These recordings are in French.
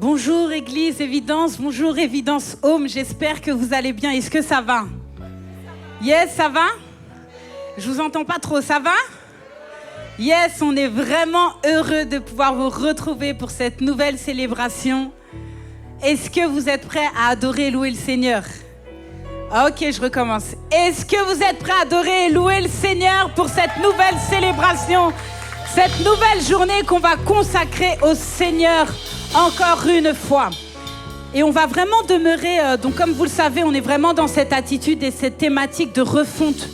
Bonjour Église Évidence, bonjour Évidence Home, j'espère que vous allez bien. Est-ce que ça va? Yes, ça va? Je vous entends pas trop, ça va? Yes, on est vraiment heureux de pouvoir vous retrouver pour cette nouvelle célébration. Est-ce que vous êtes prêts à adorer et louer le Seigneur? Ok, je recommence. Est-ce que vous êtes prêts à adorer et louer le Seigneur pour cette nouvelle célébration, cette nouvelle journée qu'on va consacrer au Seigneur encore une fois? Et on va vraiment demeurer, donc comme vous le savez, on est vraiment dans cette attitude et cette thématique de refonte,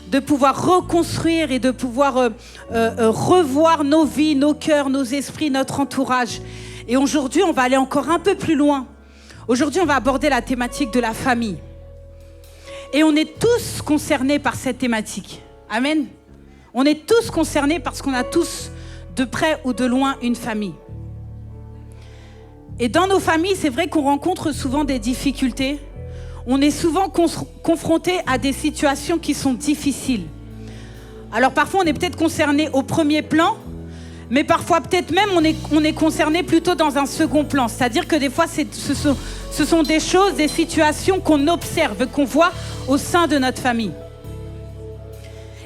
de pouvoir reconstruire et de pouvoir revoir nos vies, nos cœurs, nos esprits, notre entourage. Et aujourd'hui, on va aller encore un peu plus loin. Aujourd'hui, on va aborder la thématique de la famille. Et on est tous concernés par cette thématique. Amen. On est tous concernés parce qu'on a tous, de près ou de loin, une famille. Et dans nos familles, c'est vrai qu'on rencontre souvent des difficultés. On est souvent confrontés à des situations qui sont difficiles. Alors parfois, on est peut-être concerné au premier plan, mais parfois peut-être même on est concerné plutôt dans un second plan. C'est-à-dire que des fois, ce sont des choses, des situations qu'on observe, qu'on voit au sein de notre famille.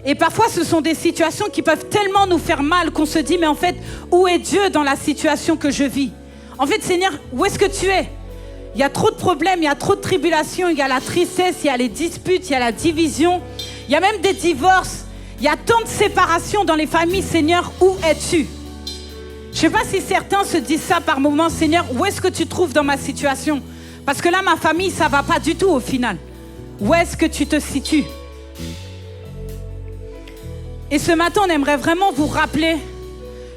Et parfois, ce sont des situations qui peuvent tellement nous faire mal qu'on se dit, mais en fait, où est Dieu dans la situation que je vis? En fait, Seigneur, où est-ce que tu es? Il y a trop de problèmes, il y a trop de tribulations, il y a la tristesse, il y a les disputes, il y a la division, il y a même des divorces, il y a tant de séparations dans les familles. Seigneur, où es-tu? Je ne sais pas si certains se disent ça par moments. Seigneur, où est-ce que tu te trouves dans ma situation? Parce que là, ma famille, ça ne va pas du tout au final. Où est-ce que tu te situes? Et ce matin, on aimerait vraiment vous rappeler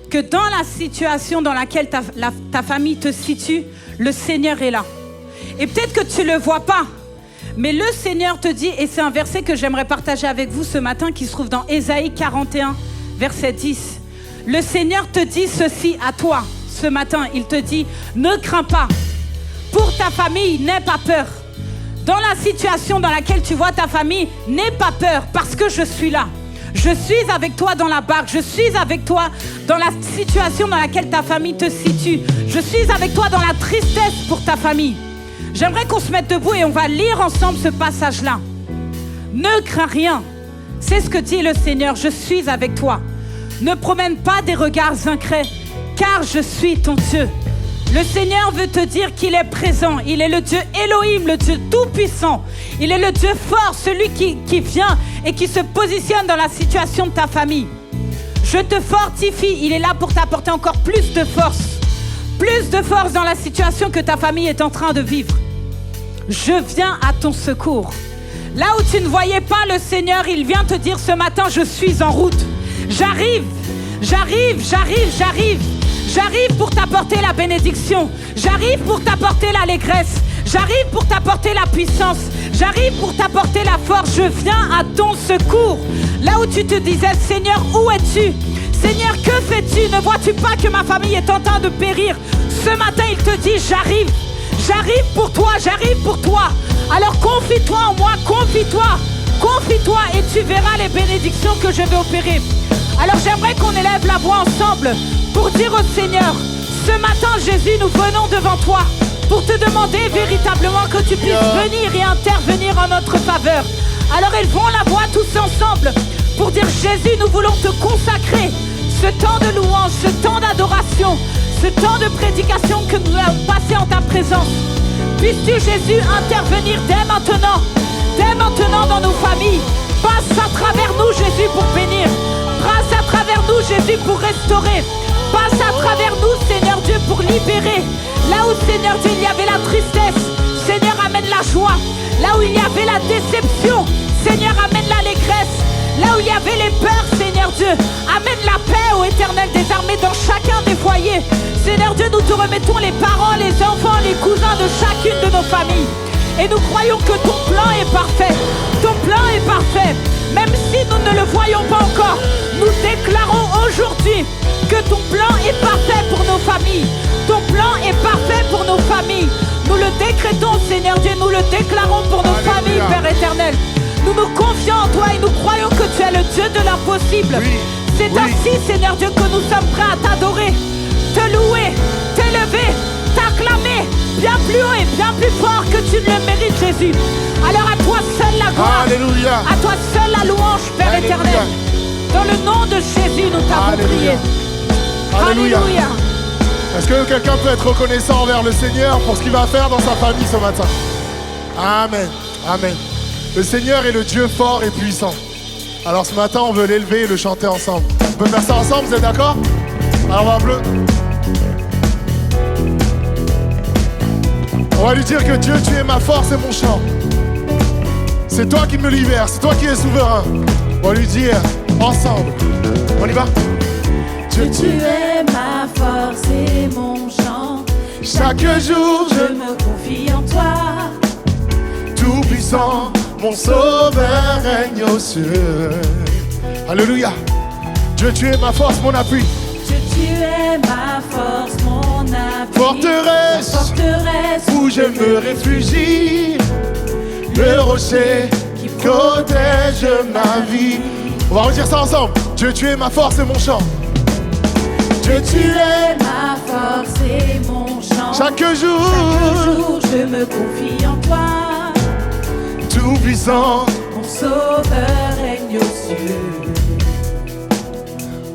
que dans la situation dans laquelle ta famille te situe, le Seigneur est là. Et peut-être que tu ne le vois pas, mais le Seigneur te dit, et c'est un verset que j'aimerais partager avec vous ce matin qui se trouve dans Ésaïe 41, verset 10. Le Seigneur te dit ceci à toi ce matin. Il te dit, ne crains pas. Pour ta famille, n'aie pas peur. Dans la situation dans laquelle tu vois ta famille, n'aie pas peur parce que je suis là. Je suis avec toi dans la barque. Je suis avec toi dans la situation dans laquelle ta famille te situe. Je suis avec toi dans la tristesse pour ta famille. J'aimerais qu'on se mette debout et on va lire ensemble ce passage-là. Ne crains rien. C'est ce que dit le Seigneur. Je suis avec toi. Ne promène pas des regards inquiets, car je suis ton Dieu. Le Seigneur veut te dire qu'il est présent. Il est le Dieu Elohim, le Dieu tout-puissant. Il est le Dieu fort, celui qui vient et qui se positionne dans la situation de ta famille. Je te fortifie. Il est là pour t'apporter encore plus de force. Plus de force dans la situation que ta famille est en train de vivre. Je viens à ton secours. Là où tu ne voyais pas le Seigneur, il vient te dire ce matin, je suis en route. J'arrive, j'arrive, j'arrive, j'arrive. J'arrive pour t'apporter la bénédiction. J'arrive pour t'apporter l'allégresse. J'arrive pour t'apporter la puissance. J'arrive pour t'apporter la force. Je viens à ton secours. Là où tu te disais, Seigneur, où es-tu? Seigneur, que fais-tu? Ne vois-tu pas que ma famille est en train de périr? Ce matin, il te dit, j'arrive. J'arrive pour toi, j'arrive pour toi. Alors confie-toi en moi, confie-toi. Confie-toi et tu verras les bénédictions que je vais opérer. Alors j'aimerais qu'on élève la voix ensemble pour dire au Seigneur, ce matin Jésus, nous venons devant toi pour te demander véritablement que tu puisses venir et intervenir en notre faveur. Alors élevons la voix tous ensemble pour dire Jésus, nous voulons te consacrer ce temps de louange, ce temps d'adoration, ce temps de prédication que nous allons passer en ta présence. Puisses-tu Jésus intervenir dès maintenant dans nos familles. Passe à travers nous Jésus pour bénir. Passe à travers nous Jésus pour restaurer. Passe à travers nous Seigneur Dieu pour libérer. Là où Seigneur Dieu il y avait la tristesse, Seigneur amène la joie. Là où il y avait la déception, Seigneur amène l'allégresse. Là où il y avait les peurs, Seigneur Dieu, amène la paix ô Éternel des armées dans chacun des foyers. Seigneur Dieu, nous te remettons les parents, les enfants, les cousins de chacune de nos familles. Et nous croyons que ton plan est parfait. Ton plan est parfait. Même si nous ne le voyons pas encore, nous déclarons aujourd'hui que ton plan est parfait pour nos familles. Ton plan est parfait pour nos familles. Nous le décrétons, Seigneur Dieu, nous le déclarons pour nos familles, Père éternel. Nous nous confions en toi et nous croyons que tu es le Dieu de l'impossible. Oui. C'est ainsi, Seigneur Dieu, que nous sommes prêts à t'adorer, te louer, t'élever, t'acclamer bien plus haut et bien plus fort que tu ne le mérites, Jésus. Alors à toi seul la gloire. Alléluia. À toi seul la louange, Père Alléluia. éternel. Dans le nom de Jésus, nous t'avons prié. Alléluia. Alléluia. Est-ce que quelqu'un peut être reconnaissant envers le Seigneur pour ce qu'il va faire dans sa famille ce matin? Amen. Amen. Le Seigneur est le Dieu fort et puissant. Alors ce matin, on veut l'élever et le chanter ensemble. On peut faire ça ensemble, vous êtes d'accord? Alors on va applaudir. On va lui dire que Dieu, tu es ma force et mon chant. C'est toi qui me libères, c'est toi qui es souverain. On va lui dire ensemble. On y va? Dieu, tu es ma force et mon chant. Chaque jour, je me confie en toi. Tout puissant, mon sauveur règne aux cieux. Alléluia. Dieu, tu es ma force, mon appui. Dieu, tu es ma force, mon appui. Forteresse, forteresse où je me réfugie. Le rocher qui protège ma vie. On va redire ça ensemble. Dieu, tu es ma force et mon chant. Dieu, tu es ma force et mon chant. Chaque jour, je me confie en toi. Tout puissant, mon sauveur règne aux cieux.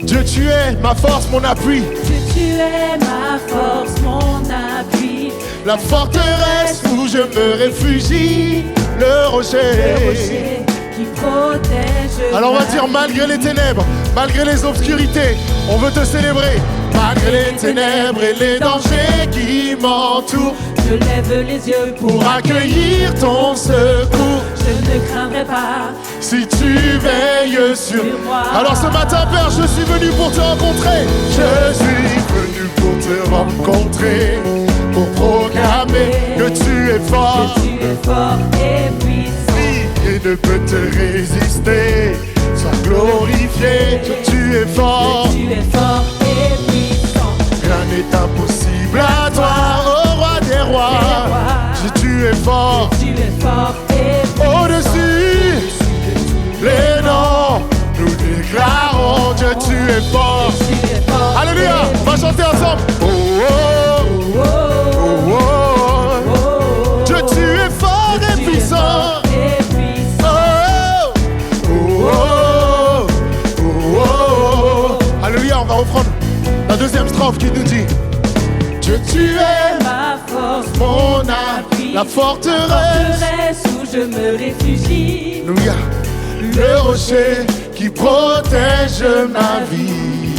Dieu, tu es ma force, mon appui. Dieu, tu es ma force, mon appui. La forteresse où je me réfugie. Le rocher qui protège. Alors on va dire malgré les ténèbres, malgré les obscurités, on veut te célébrer. Malgré les ténèbres et les dangers qui m'entourent, je lève les yeux pour accueillir ton secours. Je ne craindrai pas si tu veilles sur moi. Alors ce matin, Père, je suis venu pour te rencontrer. Je suis venu pour te rencontrer, pour proclamer que tu es fort. Que tu es fort et puissant. Et ne peut te résister. Sois glorifié, que tu es fort. Que tu es fort et puissant. Rien n'est impossible à toi, ô roi des rois. Si tu es fort, que tu es fort et puissant. Au-dessus les noms, nous déclarons Dieu, tu es fort. Alléluia, on va chanter ensemble. Oh, oh, oh, oh, oh. Dieu, tu es fort et puissant. Alléluia, on va reprendre la deuxième strophe qui nous dit Dieu, tu es ma force, mon appui, la forteresse où je me réfugie. Alléluia, le rocher qui protège ma vie.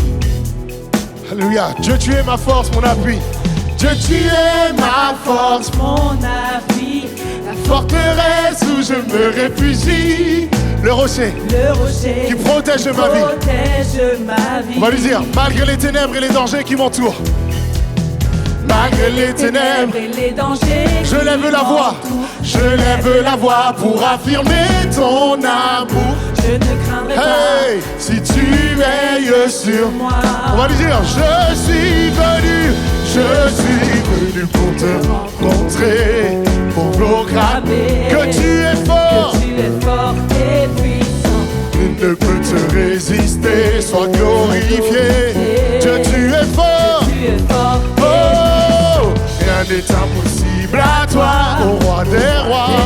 Alléluia, Dieu, tu es ma force, mon appui. Dieu, tu es ma force, mon appui, la forteresse où je me réfugie. Le rocher qui protège ma vie. On va lui dire, malgré les ténèbres et les dangers qui m'entourent. Malgré les ténèbres et les dangers, je lève la voix. Je lève la voix pour affirmer ton amour. Je ne craindrai hey, pas si tu veilles sur moi. On va lui dire, je suis venu pour te rencontrer, pour proclamer que tu es fort. Que tu es fort et puissant. Il ne peut te résister, sois glorifié. Dieu, tu es fort. Tu es fort. Oh, rien n'est impossible à toi, ô roi des rois.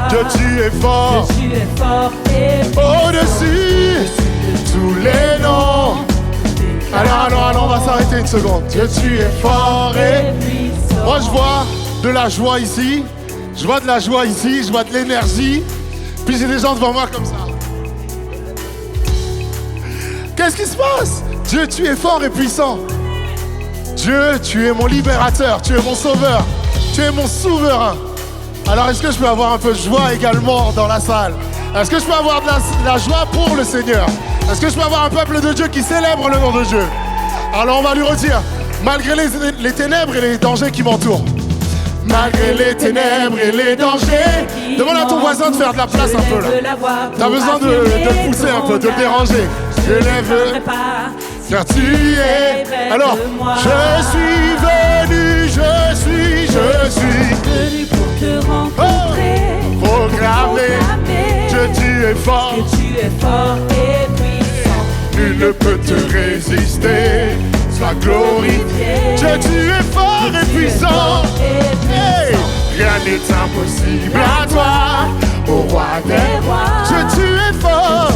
Dieu, tu es fort. Tu es fort et puissant. Au-dessus tous les noms. Alors, on va s'arrêter une seconde. Dieu, tu es fort et puissant. moi, je vois de la joie ici. Je vois de la joie ici, je vois de l'énergie. Puis j'ai des gens devant moi comme ça. Qu'est-ce qui se passe? Dieu, tu es fort et puissant. Dieu, tu es mon libérateur, tu es mon sauveur, tu es mon souverain. Alors, est-ce que je peux avoir un peu de joie également dans la salle? Est-ce que je peux avoir de la joie pour le Seigneur? Est-ce que je peux avoir un peuple de Dieu qui célèbre le nom de Dieu? Alors, on va lui redire, malgré les ténèbres et les dangers qui m'entourent. Malgré les ténèbres et les dangers. Demande à ton voisin de faire de la place un peu là. T'as besoin de le pousser un peu, de le déranger. Je lève, car tu es. Alors, je suis venu pour te rencontrer. Proclamer, Dieu, tu es fort. Que tu es fort et puissant. Nul ne peut te résister. sois glorifié. Dieu, tu es fort et puissant. Hey, rien n'est impossible à toi, ô roi des rois. Dieu, tu es fort.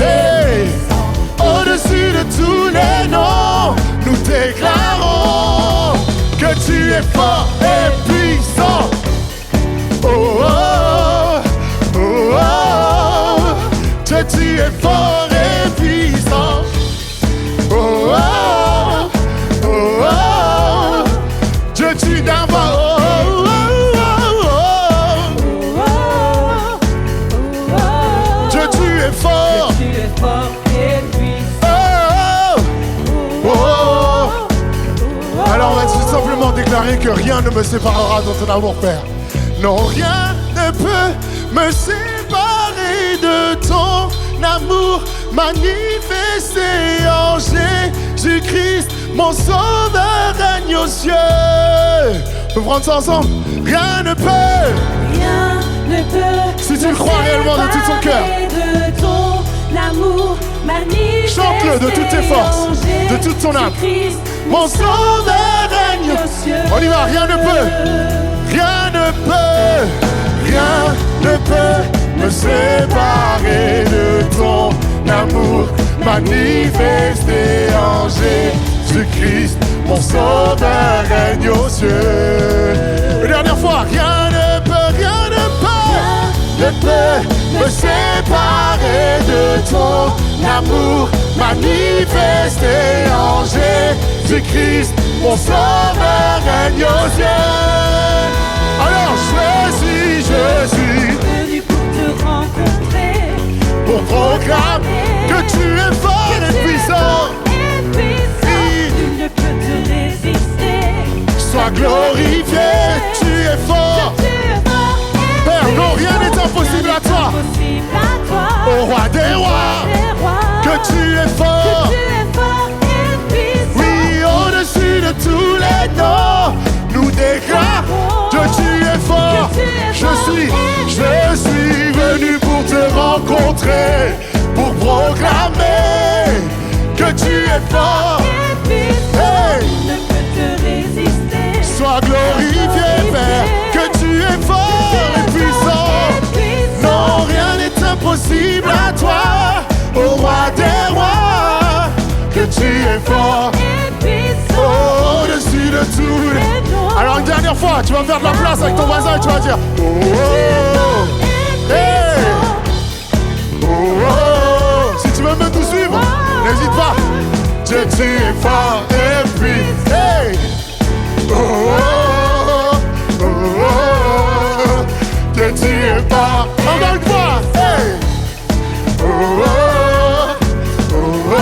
Hey, au-dessus de tous les noms, nous déclarons que tu es fort et puissant. Oh, oh, oh, oh. Dieu, tu es fort et puissant. Oh, oh, oh, oh. Dieu, tu d'abord. Oh, oh, oh, oh. Dieu, tu es fort. Tu es fort et puissant. Oh, oh, oh. Alors on va tout simplement déclarer que rien ne me séparera de ton amour, Père. Non, rien ne peut me séparer de ton amour manifesté en Jésus-Christ, mon sauveur règne aux cieux. On peut prendre ça ensemble. Rien ne peut. Rien ne peut. Si tu le crois réellement de tout ton cœur. De ton amour manifesté. Chante-le de toutes tes forces, de toute ton âme. Mon sauveur règne aux cieux. On y va, rien ne peut. Rien ne peut, rien ne peut me séparer de ton amour manifesté en Jésus-Christ, mon sauveur règne aux cieux. Une dernière fois, rien ne peut me séparer de ton amour manifesté en Jésus-Christ, mon sauveur règne aux cieux. Alors je suis venu pour te rencontrer, pour proclamer que tu es fort et puissant. Nul ne peut te résister. Sois glorifié, tu es fort. Père, non, rien n'est impossible à toi. Au roi des rois, que tu es fort. Oui, au-dessus de tous les noms, nous déclarons que tu es fort. Je suis venu pour te rencontrer, pour proclamer que tu es fort. Hey, sois glorifié, Père, que tu es fort et puissant. Non, rien n'est impossible à toi, au roi des rois, que tu es fort. Au-dessus de tout. Alors une dernière fois, tu vas faire de la place avec ton voisin et tu vas dire oh, oh, hey. Oh, oh. Si tu veux même nous suivre, n'hésite pas. Dieu, tu es fort et puis hey. Oh, oh, oh, oh. Dieu, tu es fort. Encore une fois, hey. Oh, oh, oh, oh.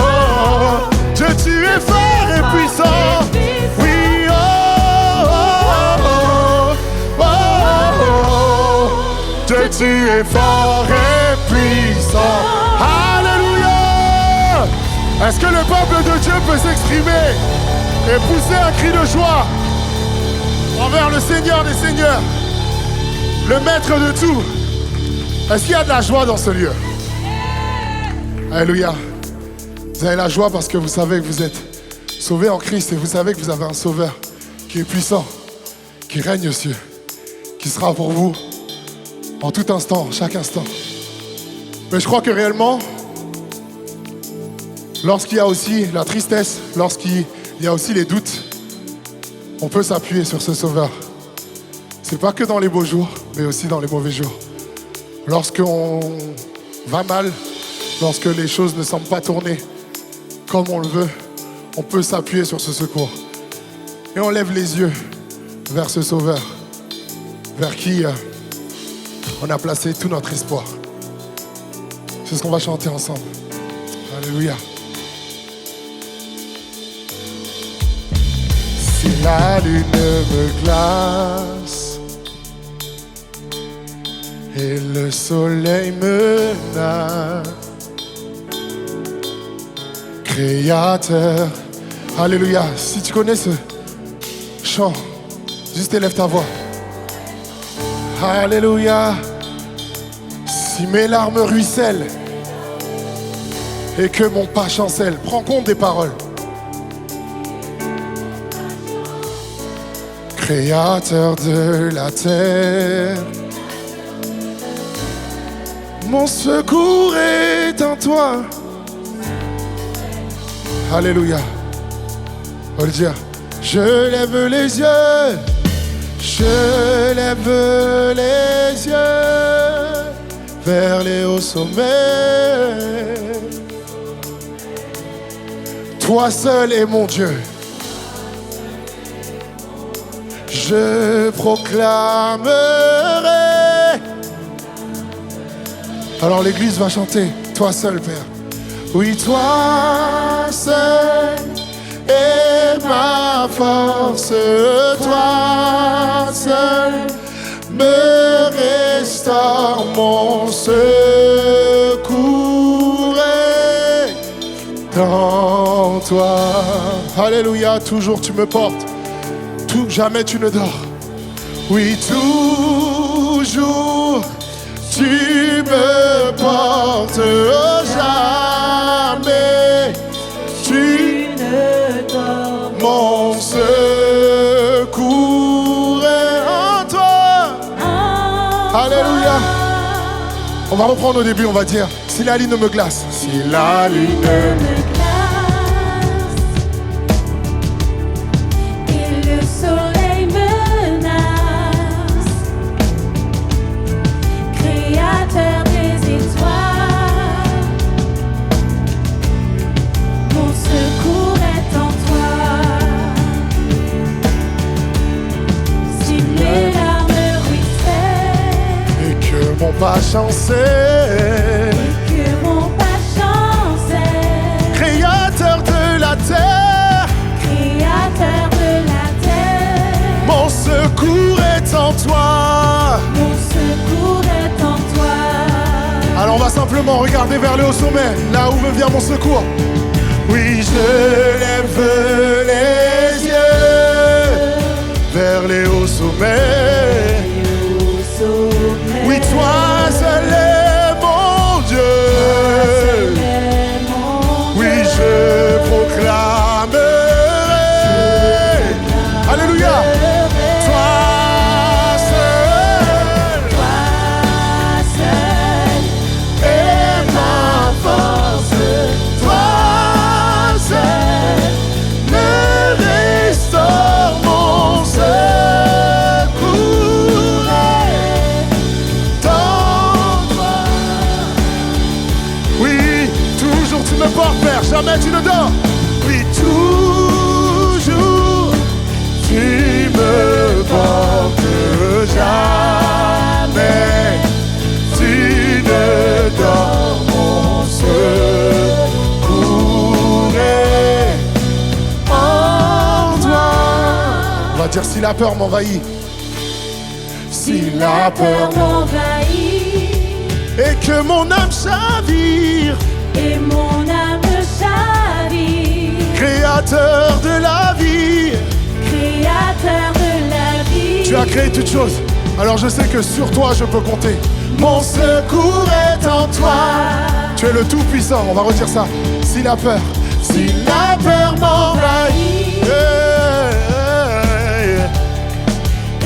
Dieu, tu es fort et puissant. Oui, oh, oh, oh, oh, oh. Dieu, tu es fort et puissant. Alléluia. Est-ce que le peuple de Dieu peut s'exprimer et pousser un cri de joie envers le Seigneur des Seigneurs, le Maître de tout? Est-ce qu'il y a de la joie dans ce lieu? Alléluia. Vous avez la joie parce que vous savez que vous êtes sauvés en Christ et vous savez que vous avez un Sauveur qui est puissant, qui règne aux cieux, qui sera pour vous en tout instant, chaque instant. Mais je crois que réellement, lorsqu'il y a aussi la tristesse, lorsqu'il y a aussi les doutes, on peut s'appuyer sur ce Sauveur. C'est pas que dans les beaux jours, mais aussi dans les mauvais jours. Lorsqu'on va mal, lorsque les choses ne semblent pas tourner comme on le veut, on peut s'appuyer sur ce secours. Et on lève les yeux vers ce Sauveur, vers qui on a placé tout notre espoir. C'est ce qu'on va chanter ensemble. Alléluia. Si la lune me glace et le soleil menace, Créateur, alléluia. Si tu connais ce chant, juste élève ta voix. Alléluia. Si mes larmes ruissellent et que mon pas chancelle, prends compte des paroles. Créateur de la terre, mon secours est en toi. Alléluia. On va le dire. Je lève les yeux, je lève les yeux vers les hauts sommets. Toi seul est mon Dieu. Je proclamerai. Alors l'église va chanter. Toi seul, Père. Oui, toi seul est ma force. Toi seul me restaure mon secours est dans toi. Alléluia, toujours tu me portes. Jamais tu ne dors. Oui, toujours tu me portes. Jamais tu ne dors. Mon secours est en toi. Alléluia. On va reprendre au début, on va dire si la lune me glace. Si la lune me glace. Pas chancé, que mon pas chancé, créateur de la terre, créateur de la terre, mon secours est en toi. Mon secours est en toi. Alors on va simplement regarder vers le haut sommet, là où me vient mon secours. Oui, je lève les yeux vers les hauts sommets. Oui, toi seul est mon Dieu. Oui, je proclamerai. Alléluia. Toi seul est ma force. Toi seul me restaure mon secours. Tu me portes, Père, jamais tu ne dors. Oui, toujours tu me portes, jamais tu ne dors. Mon secours est en toi. On va dire si la peur m'envahit. Si la peur m'envahit et que mon âme chavire. Et mon âme chavire. Créateur de la vie. Créateur de la vie. Tu as créé toutes choses. Alors je sais que sur toi je peux compter. Mon secours est en toi. Tu es le Tout-Puissant. On va redire ça. Si la peur m'envahit.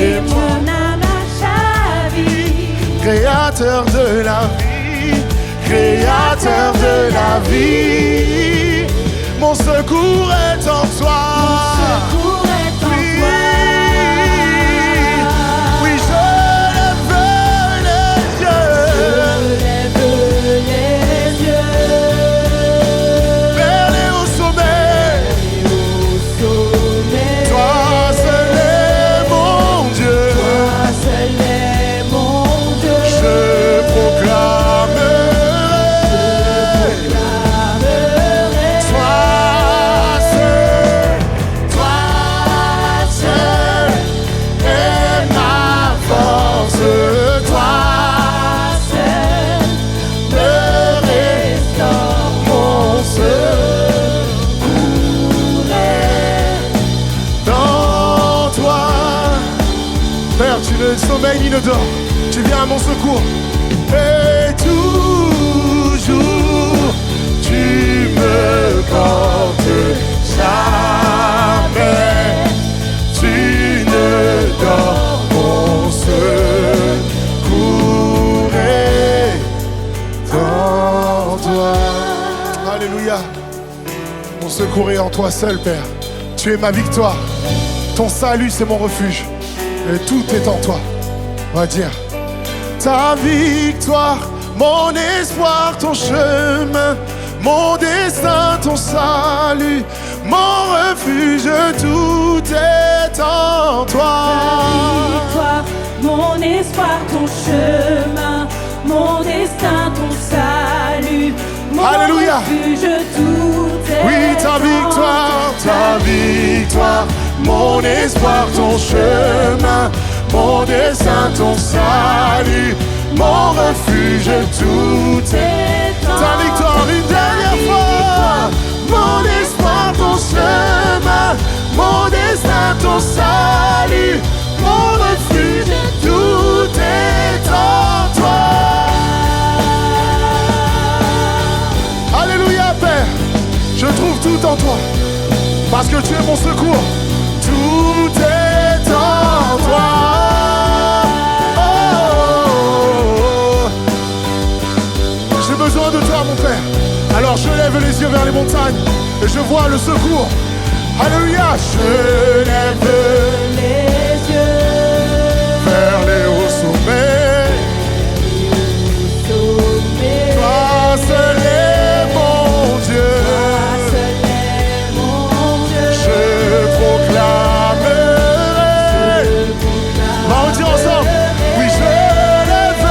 Et mon âme chavire. Créateur de la vie. Créateur de la vie, mon secours est en toi. Mon secours est en toi. Oui, je lève les yeux. Je lève les yeux vers les hauts sommets. Toi seul est mon Dieu. Toi seul est mon Dieu. Je proclame. Le sommeil ni ne dort, tu viens à mon secours. Et toujours, tu me portes, jamais tu ne Mon secours est en toi seul, Père. Tu es ma victoire. Ton salut, c'est mon refuge. Et tout est en toi. On va dire. Ta victoire, mon espoir, ton chemin, mon destin, ton salut, mon refuge, tout est en toi. Ta victoire, mon espoir, ton chemin, mon destin, ton salut, mon Alléluia. refuge, tout est Oui, ta victoire, mon espoir, ton chemin, mon destin, ton salut, mon refuge, tout est en ta victoire, une dernière fois. Mon espoir, ton chemin, mon destin, ton salut, mon refuge, tout est en toi. Alléluia, Père, je trouve tout en toi, parce que tu es mon secours. Tout est en toi. Oh, j'ai besoin de toi, mon Père. Alors je lève les yeux vers les montagnes et je vois le secours. Alléluia. Je lève les yeux vers les hauts sommets. Toi seul est mon Dieu. Je proclamerai. On va dire ensemble. Oui, je lève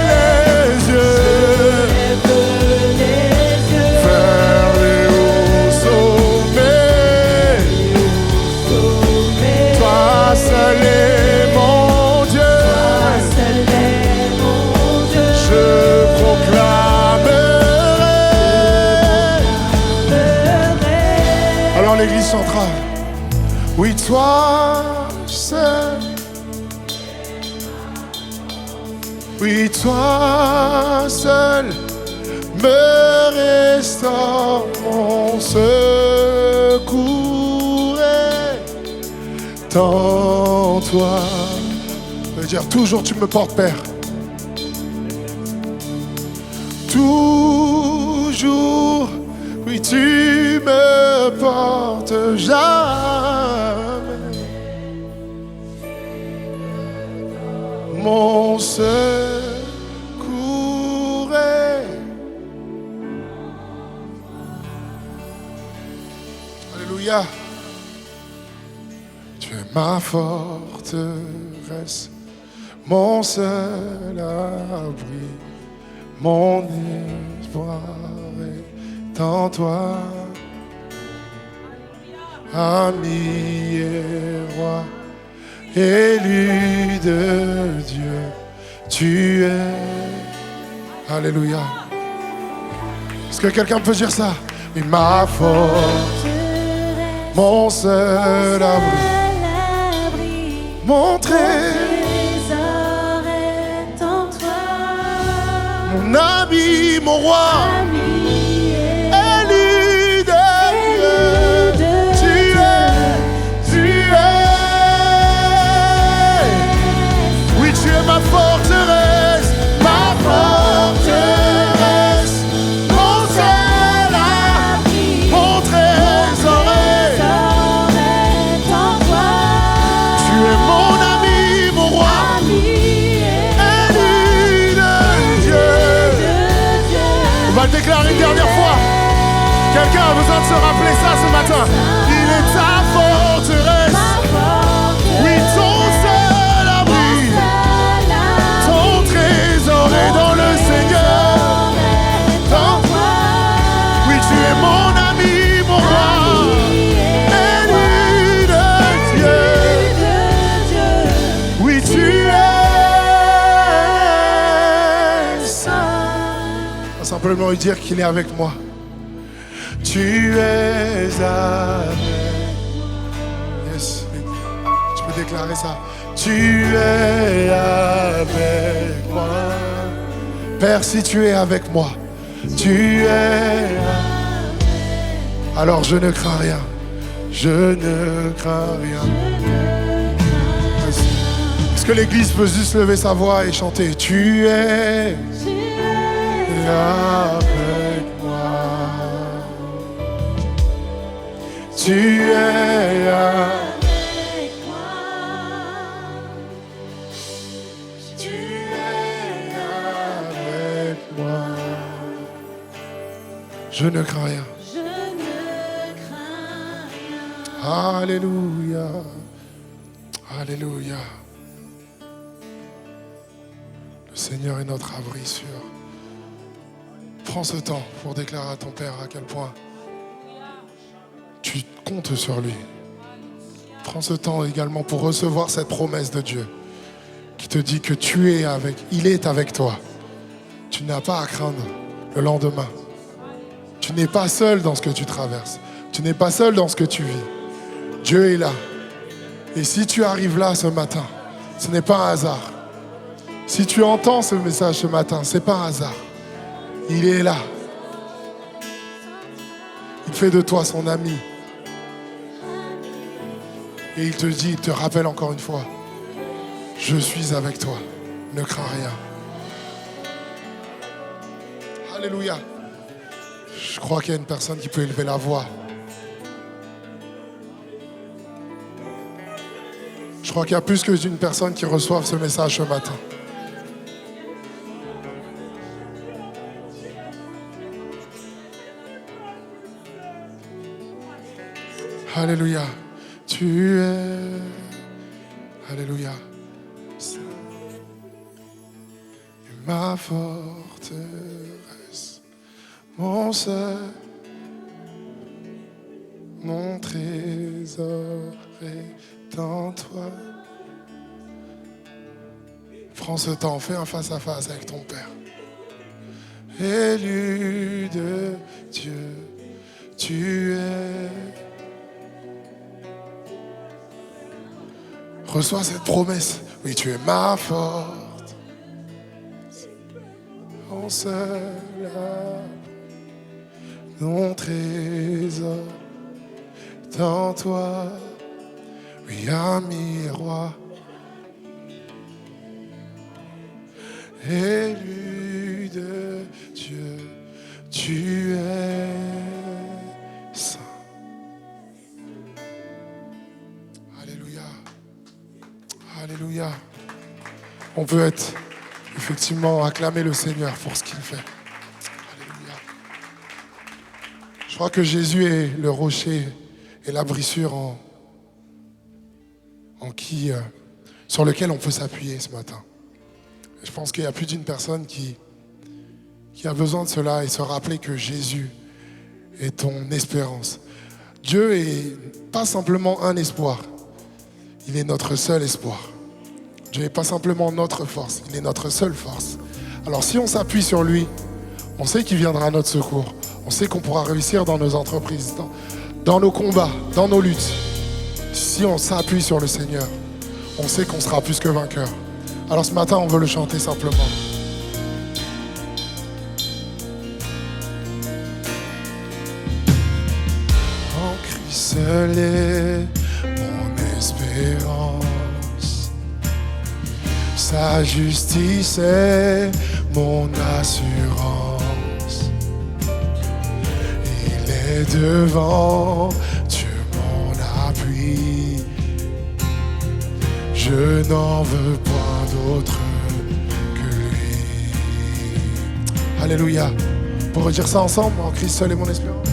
les yeux vers les hauts sommets. Toi seul est mon Dieu. Je proclamerai. Alors l'église centrale. Oui, toi seul. Oui, toi seul me restaure, mon secours est en toi. Ça veut dire toujours tu me portes, Père. Toujours, oui, tu me portes jamais. Mon secours est. Alléluia. Tu es ma forteresse, mon seul abri, mon espoir est en toi. Ami et roi, élu de Dieu, tu es. Alléluia. Est-ce que quelqu'un peut dire ça? Et ma force, mon seul abri, mon trésor est en toi. Mon ami, mon roi, élu de Dieu, tu es. Oui, tu es ma forteresse, mon seul abri, mon trésor est en toi. Tu es mon ami, mon roi, élu de Dieu. On va le déclarer une dernière fois. Quelqu'un a besoin de se rappeler ça ce matin. Il est ta forteresse. Oui, ton seul abri. Ton trésor est dans le Seigneur. Oui, tu es mon ami, mon roi, élu de Dieu. Oui, tu es saint. On va simplement lui dire qu'il est avec moi. Tu es avec. Yes. Tu peux déclarer ça. Tu es avec moi. Père, si tu es avec moi, tu es. Alors je ne crains rien. Je ne crains rien. Merci. Est-ce que l'église peut juste lever sa voix et chanter? Tu es avec moi. Tu es avec moi. Tu es avec moi. Je ne crains rien. Je ne crains rien. Alléluia. Alléluia. Le Seigneur est notre abri sûr. Prends ce temps pour déclarer à ton Père à quel point tu comptes sur lui. Prends ce temps également pour recevoir cette promesse de Dieu qui te dit que il est avec toi. Tu n'as pas à craindre le lendemain. Tu n'es pas seul dans ce que tu traverses. Tu n'es pas seul dans ce que tu vis. Dieu est là. Et si tu arrives là ce matin, ce n'est pas un hasard. Si tu entends ce message ce matin, ce n'est pas un hasard. Il est là. Il fait de toi son ami. Et il te dit, il te rappelle encore une fois, je suis avec toi, ne crains rien. Alléluia. Je crois qu'il y a une personne qui peut élever la voix. Je crois qu'il y a plus que d'une personne qui reçoive ce message ce matin. Alléluia. Tu es. Alléluia. Ma forteresse, mon seul, mon trésor est en toi. Prends ce temps, fais un face-à-face avec ton Père. Élu de Dieu, tu es. Reçois cette promesse. Oui, tu es ma forte. Mon seul mon trésor dans toi. Oui, un miroir. Élu de Dieu, tu es saint. Alléluia. Alléluia. On peut être effectivement acclamer le Seigneur pour ce qu'il fait. Alléluia. Je crois que Jésus est le rocher et l'abri sûr sur lequel on peut s'appuyer ce matin. Je pense qu'il y a plus d'une personne qui a besoin de cela et se rappeler que Jésus est ton espérance. Dieu est pas simplement un espoir, il est notre seul espoir. Dieu n'est pas simplement notre force, il est notre seule force. Alors si on s'appuie sur lui, on sait qu'il viendra à notre secours. On sait qu'on pourra réussir dans nos entreprises, dans nos combats, dans nos luttes. Si on s'appuie sur le Seigneur, on sait qu'on sera plus que vainqueur. Alors ce matin, on veut le chanter simplement. En Christ seul est mon espérance. Sa justice est mon assurance. Il est devant, Dieu mon appui. Je n'en veux point d'autre que lui. Alléluia. Pour redire ça ensemble, en Christ seul est mon espérance.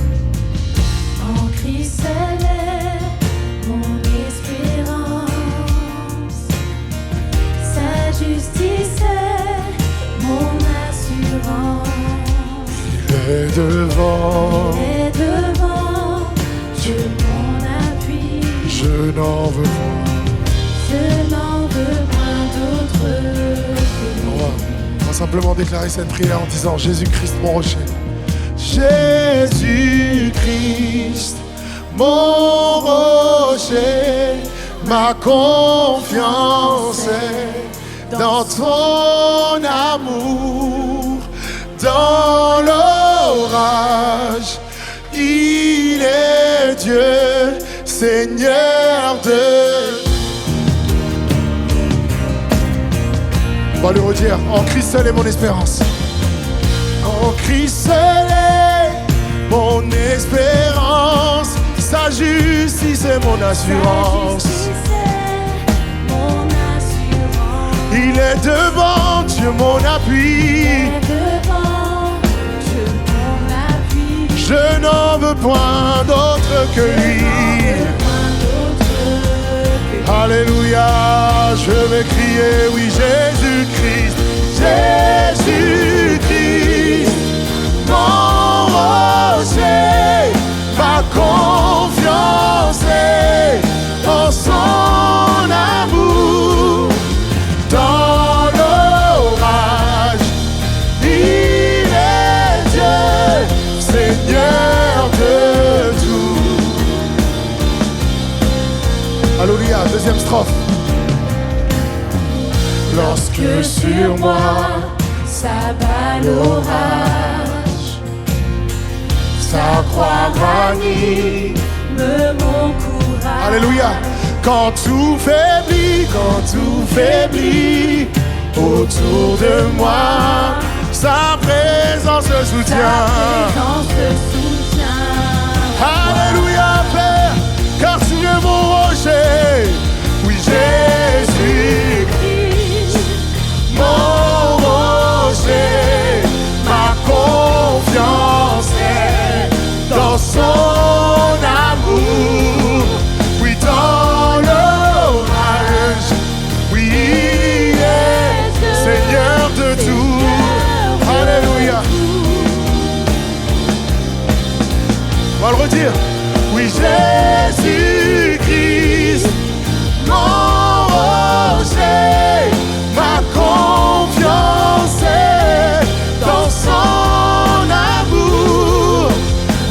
En Christ seul est mon espérance. Sa justice est mon assurance. Il est devant, Dieu mon appui. je n'en veux point. Je n'en veux point d'autre que lui. On va simplement déclarer cette prière en disant Jésus-Christ mon rocher. Jésus-Christ mon rocher, ma confiance est dans ton amour. Dans l'orage, il est Dieu, Seigneur de... On va le redire, en Christ seul est mon espérance. En Christ seul est mon espérance. Sa justice mon assurance. Mon assurance. Il est devant Dieu mon appui. Devant Dieu mon appui. Je n'en veux point d'autre que lui. Alléluia, je vais crier, oui, Jésus-Christ, Jésus-Christ, mon rocher, ma confiance est en son amour. Dans l'orage, il est Dieu, Seigneur de tout. Alléluia, deuxième strophe. Lorsque sur moi s'abat l'orage, sa croix ranime, mon courage. Alléluia. Quand tout faiblit autour de moi, sa présence le soutient. Alléluia, Père, car tu es mon rocher. Oui, Jésus-Christ, mon rocher, ma confiance est dans son amour. Oui, dans l'orage, oui, il est Seigneur de tout. Alléluia. On va le redire. Oui, Jésus-Christ, mon rocher, ma confiance est dans son amour.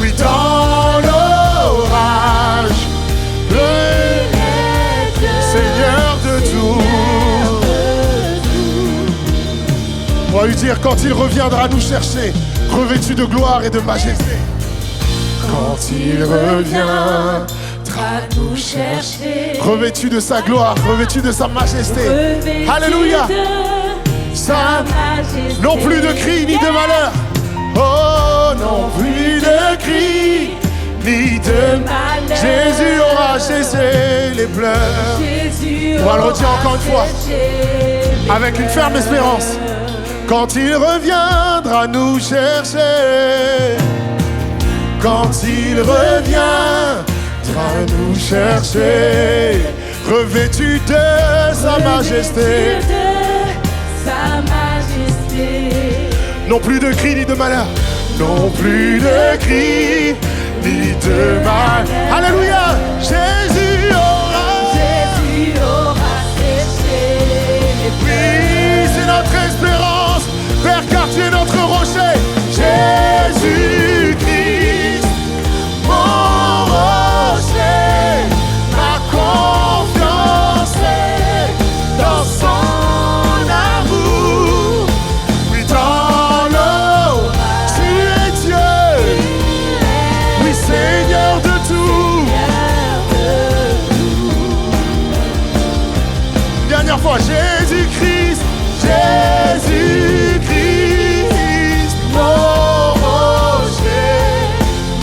Oui, dans l'orage, le Seigneur de tout. On va lui dire quand il reviendra nous chercher, revêtu de gloire et de majesté. Quand il reviendra nous chercher, revêtu de sa gloire, revêtu de sa majesté. Alléluia. Sa majesté. Non plus de cris ni de malheur. Oh, non plus de cris ni de malheur. Jésus aura cessé les pleurs. On va le redire encore une fois, avec une ferme espérance. Quand il reviendra nous chercher, quand il reviendra nous chercher, revêtu de sa majesté. Non plus de cris ni de malheur. Non plus de cris ni de malheur. Alléluia. Jésus aura cessé. Oui, c'est notre espérance, Père, car tu es notre rocher. Jésus-Christ, mon rocher, ma confiance est dans son amour. Oui, dans l'eau, tu es Dieu. Oui, Seigneur de tout. Dernière fois, Jésus-Christ, Jésus-Christ, mon rocher,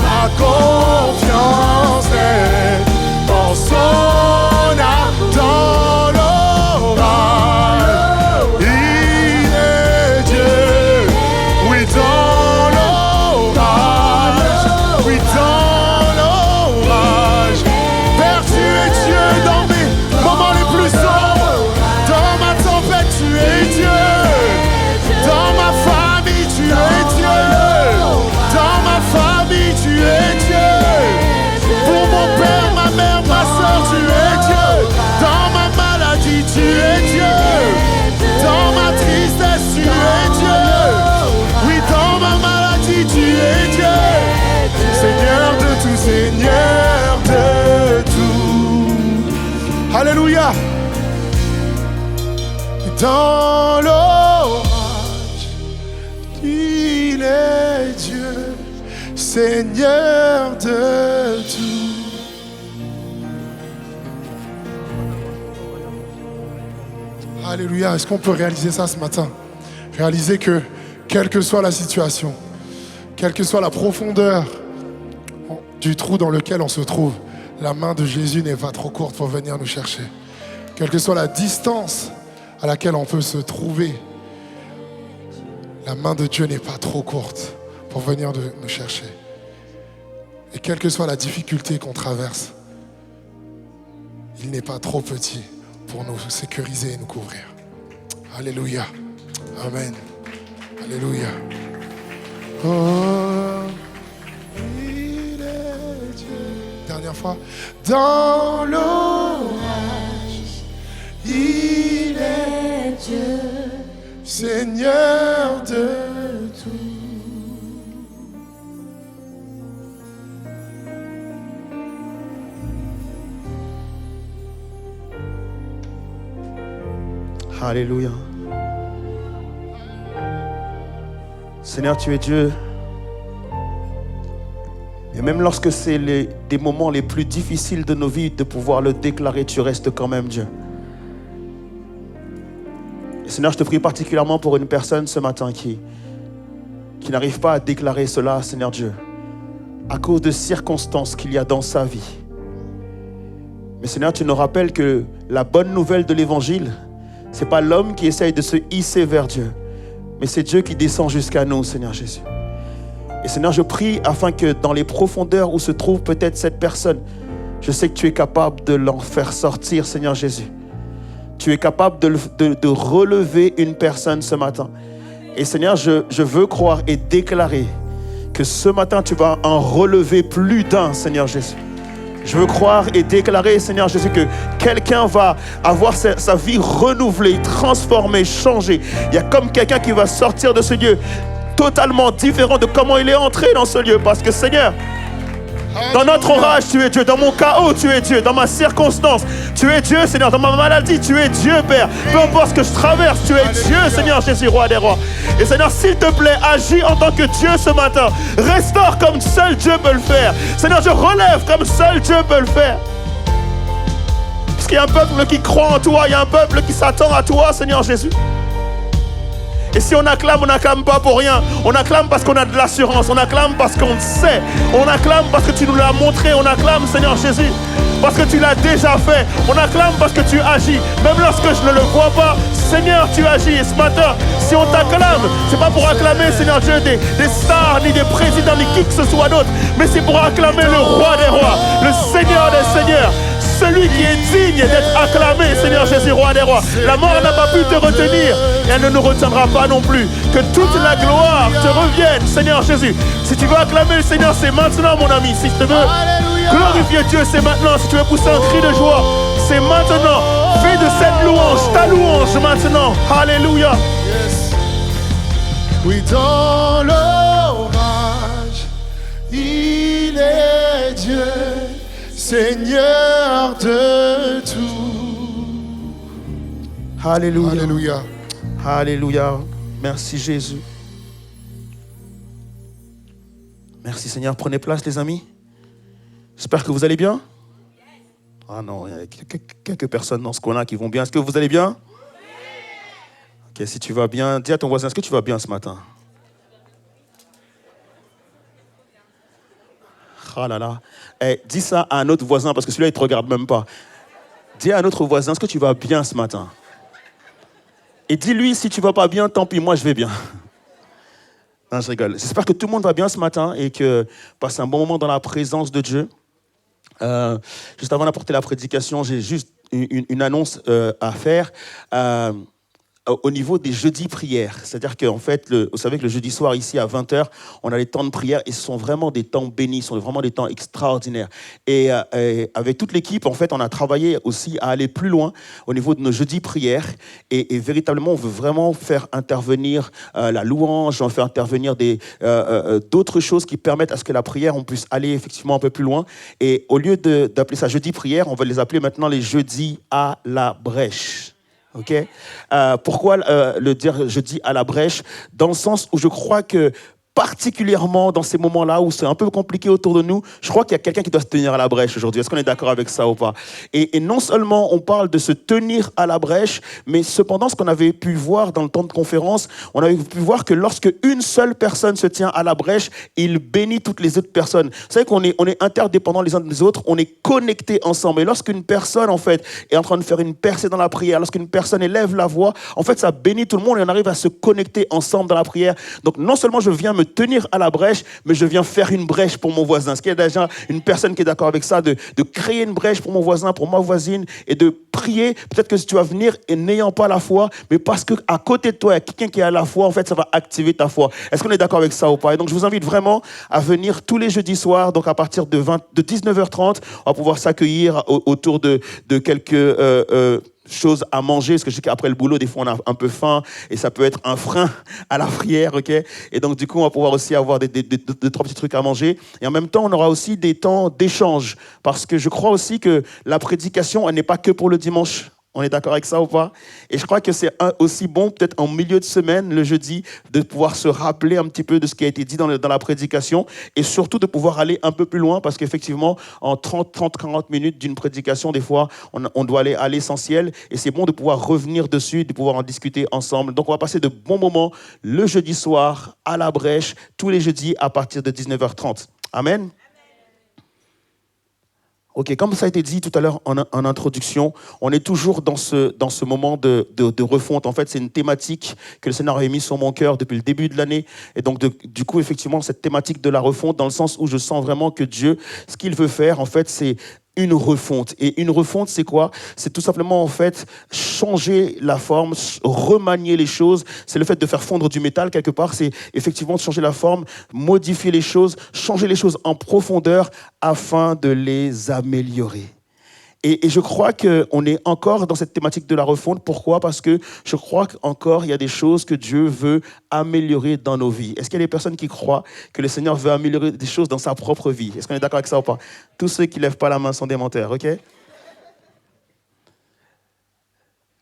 ma confiance est en son âme. Dans l'orage, il est Dieu. Oui, dans l'orage, oui, dans l'orage. Père, tu es Dieu dans mes moments les plus sombres. Dans ma tempête, tu es Dieu. Dans ma famille, tu es Dieu. Dans ma famille, tu es Dieu. Pour mon père, ma mère, ma soeur, tu es Dieu. Dans ma maladie, tu es Dieu. Dans ma tristesse, tu es Dieu. Oui, dans ma maladie, tu es Dieu. Seigneur de tout, Seigneur de tout. Alléluia. Dans l'orage, il est Dieu, Seigneur de tout. Alléluia. Est-ce qu'on peut réaliser ça ce matin? Réaliser que, quelle que soit la situation, quelle que soit la profondeur du trou dans lequel on se trouve, la main de Jésus n'est pas trop courte pour venir nous chercher. Quelle que soit la distance à laquelle on peut se trouver, la main de Dieu n'est pas trop courte pour venir nous chercher. Et quelle que soit la difficulté qu'on traverse, il n'est pas trop petit pour nous sécuriser et nous couvrir. Alléluia. Amen. Alléluia. Oh, il est Dieu. Dernière fois. Dans l'orage, il est Dieu, Seigneur de tout. Alléluia. Seigneur, tu es Dieu. Et même lorsque c'est des moments les plus difficiles de nos vies de pouvoir le déclarer, tu restes quand même Dieu. Et Seigneur, je te prie particulièrement pour une personne ce matin qui n'arrive pas à déclarer cela, Seigneur Dieu, à cause de circonstances qu'il y a dans sa vie. Mais Seigneur, tu nous rappelles que la bonne nouvelle de l'Évangile, ce n'est pas l'homme qui essaye de se hisser vers Dieu, mais c'est Dieu qui descend jusqu'à nous, Seigneur Jésus. Et Seigneur, je prie afin que dans les profondeurs où se trouve peut-être cette personne, je sais que tu es capable de l'en faire sortir, Seigneur Jésus. Tu es capable de relever une personne ce matin. Et Seigneur, je veux croire et déclarer que ce matin, tu vas en relever plus d'un, Seigneur Jésus. Je veux croire et déclarer, Seigneur Jésus, que quelqu'un va avoir sa vie renouvelée, transformée, changée. Il y a comme quelqu'un qui va sortir de ce lieu totalement différent de comment il est entré dans ce lieu. Parce que, Seigneur, dans notre orage, tu es Dieu. Dans mon chaos, tu es Dieu. Dans ma circonstance, tu es Dieu, Seigneur. Dans ma maladie, tu es Dieu, Père. Peu importe ce que je traverse, tu es Dieu, Seigneur Jésus, roi des rois. Et Seigneur, s'il te plaît, agis en tant que Dieu ce matin. Restaure comme seul Dieu peut le faire. Seigneur, je relève comme seul Dieu peut le faire. Parce qu'il y a un peuple qui croit en toi. Il y a un peuple qui s'attend à toi, Seigneur Jésus. Et si on n'acclame pas pour rien. On acclame parce qu'on a de l'assurance. On acclame parce qu'on le sait. On acclame parce que tu nous l'as montré. On acclame, Seigneur Jésus, parce que tu l'as déjà fait. On acclame parce que tu agis. Même lorsque je ne le vois pas, Seigneur, tu agis. Et ce matin, si on t'acclame, c'est pas pour acclamer, Seigneur Dieu, des stars, ni des présidents, ni qui que ce soit d'autre. Mais c'est pour acclamer le roi des rois, le Seigneur des seigneurs. Celui qui est digne d'être acclamé, Seigneur Jésus, roi des rois. La mort n'a pas pu te retenir et elle ne nous retiendra pas non plus. Que toute la gloire te revienne, Seigneur Jésus. Si tu veux acclamer le Seigneur, c'est maintenant, mon ami. Si tu veux glorifier Dieu, c'est maintenant. Si tu veux pousser un cri de joie, c'est maintenant. Fais de cette louange ta louange maintenant. Alléluia. Yes. Oui, dans l'orage, il est Dieu, Seigneur de tout. Alléluia. Alléluia. Alléluia. Merci Jésus. Merci Seigneur. Prenez place les amis. J'espère que vous allez bien. Ah non, il y a quelques personnes dans ce coin-là qui vont bien. Est-ce que vous allez bien? Ok, si tu vas bien, dis à ton voisin, est-ce que tu vas bien ce matin? Ah là là. Hey, dis ça à un autre voisin parce que celui-là, il ne te regarde même pas. Dis à un autre voisin, est-ce que tu vas bien ce matin? Et dis-lui, si tu ne vas pas bien, tant pis, moi je vais bien. Non, je rigole. J'espère que tout le monde va bien ce matin et que passe un bon moment dans la présence de Dieu. Juste avant d'apporter la prédication, j'ai juste une annonce à faire. Au niveau des jeudis prières, c'est-à-dire qu'en fait, vous savez que le jeudi soir, ici, à 20h, on a les temps de prière et ce sont vraiment des temps bénis, ce sont vraiment des temps extraordinaires. Et avec toute l'équipe, en fait, on a travaillé aussi à aller plus loin au niveau de nos jeudis prières et véritablement, on veut vraiment faire intervenir la louange, on veut faire intervenir d'autres choses qui permettent à ce que la prière, on puisse aller effectivement un peu plus loin. Et au lieu d'appeler ça jeudi prière, on va les appeler maintenant les jeudis à la brèche. Okay. Pourquoi le dire jeudi à la brèche? Dans le sens où je crois que particulièrement dans ces moments-là où c'est un peu compliqué autour de nous, je crois qu'il y a quelqu'un qui doit se tenir à la brèche aujourd'hui. Est-ce qu'on est d'accord avec ça ou pas? Et non seulement on parle de se tenir à la brèche, mais cependant, ce qu'on avait pu voir dans le temps de conférence, on avait pu voir que lorsque une seule personne se tient à la brèche, il bénit toutes les autres personnes. Vous savez qu'on est interdépendants les uns des autres, on est connectés ensemble. Et lorsqu'une personne, en fait, est en train de faire une percée dans la prière, lorsqu'une personne élève la voix, en fait, ça bénit tout le monde et on arrive à se connecter ensemble dans la prière. Donc, non seulement je viens me tenir à la brèche, mais je viens faire une brèche pour mon voisin. Est-ce qu'il y a déjà une personne qui est d'accord avec ça, de créer une brèche pour mon voisin, pour ma voisine, et de prier? Peut-être que si tu vas venir et n'ayant pas la foi, mais parce qu'à côté de toi, il y a quelqu'un qui a la foi, en fait, ça va activer ta foi. Est-ce qu'on est d'accord avec ça ou pas? Et donc, je vous invite vraiment à venir tous les jeudis soirs, donc à partir de 19h30, on va pouvoir s'accueillir autour de quelques choses à manger, parce que je sais qu'après le boulot, des fois, on a un peu faim, et ça peut être un frein à la prière, ok? Et donc, du coup, on va pouvoir aussi avoir deux, trois petits trucs à manger. Et en même temps, on aura aussi des temps d'échange, parce que je crois aussi que la prédication, elle n'est pas que pour le dimanche. On est d'accord avec ça ou pas? Et je crois que c'est aussi bon, peut-être en milieu de semaine, le jeudi, de pouvoir se rappeler un petit peu de ce qui a été dit dans la prédication, et surtout de pouvoir aller un peu plus loin, parce qu'effectivement, en 30-40 minutes d'une prédication, des fois, on doit aller à l'essentiel, et c'est bon de pouvoir revenir dessus, de pouvoir en discuter ensemble. Donc, on va passer de bons moments le jeudi soir, à la brèche, tous les jeudis à partir de 19h30. Amen. Ok, comme ça a été dit tout à l'heure en introduction, on est toujours dans ce moment de refonte. En fait, c'est une thématique que le Seigneur avait mise sur mon cœur depuis le début de l'année. Et donc, du coup, effectivement, cette thématique de la refonte, dans le sens où je sens vraiment que Dieu, ce qu'il veut faire, en fait, c'est une refonte. Et une refonte, c'est quoi? C'est tout simplement, en fait, changer la forme, remanier les choses. C'est le fait de faire fondre du métal, quelque part. C'est effectivement changer la forme, modifier les choses, changer les choses en profondeur afin de les améliorer. Et je crois qu'on est encore dans cette thématique de la refonte. Pourquoi? Parce que je crois qu'encore, il y a des choses que Dieu veut améliorer dans nos vies. Est-ce qu'il y a des personnes qui croient que le Seigneur veut améliorer des choses dans sa propre vie? Est-ce qu'on est d'accord avec ça ou pas? Tous ceux qui ne lèvent pas la main sont des menteurs, ok?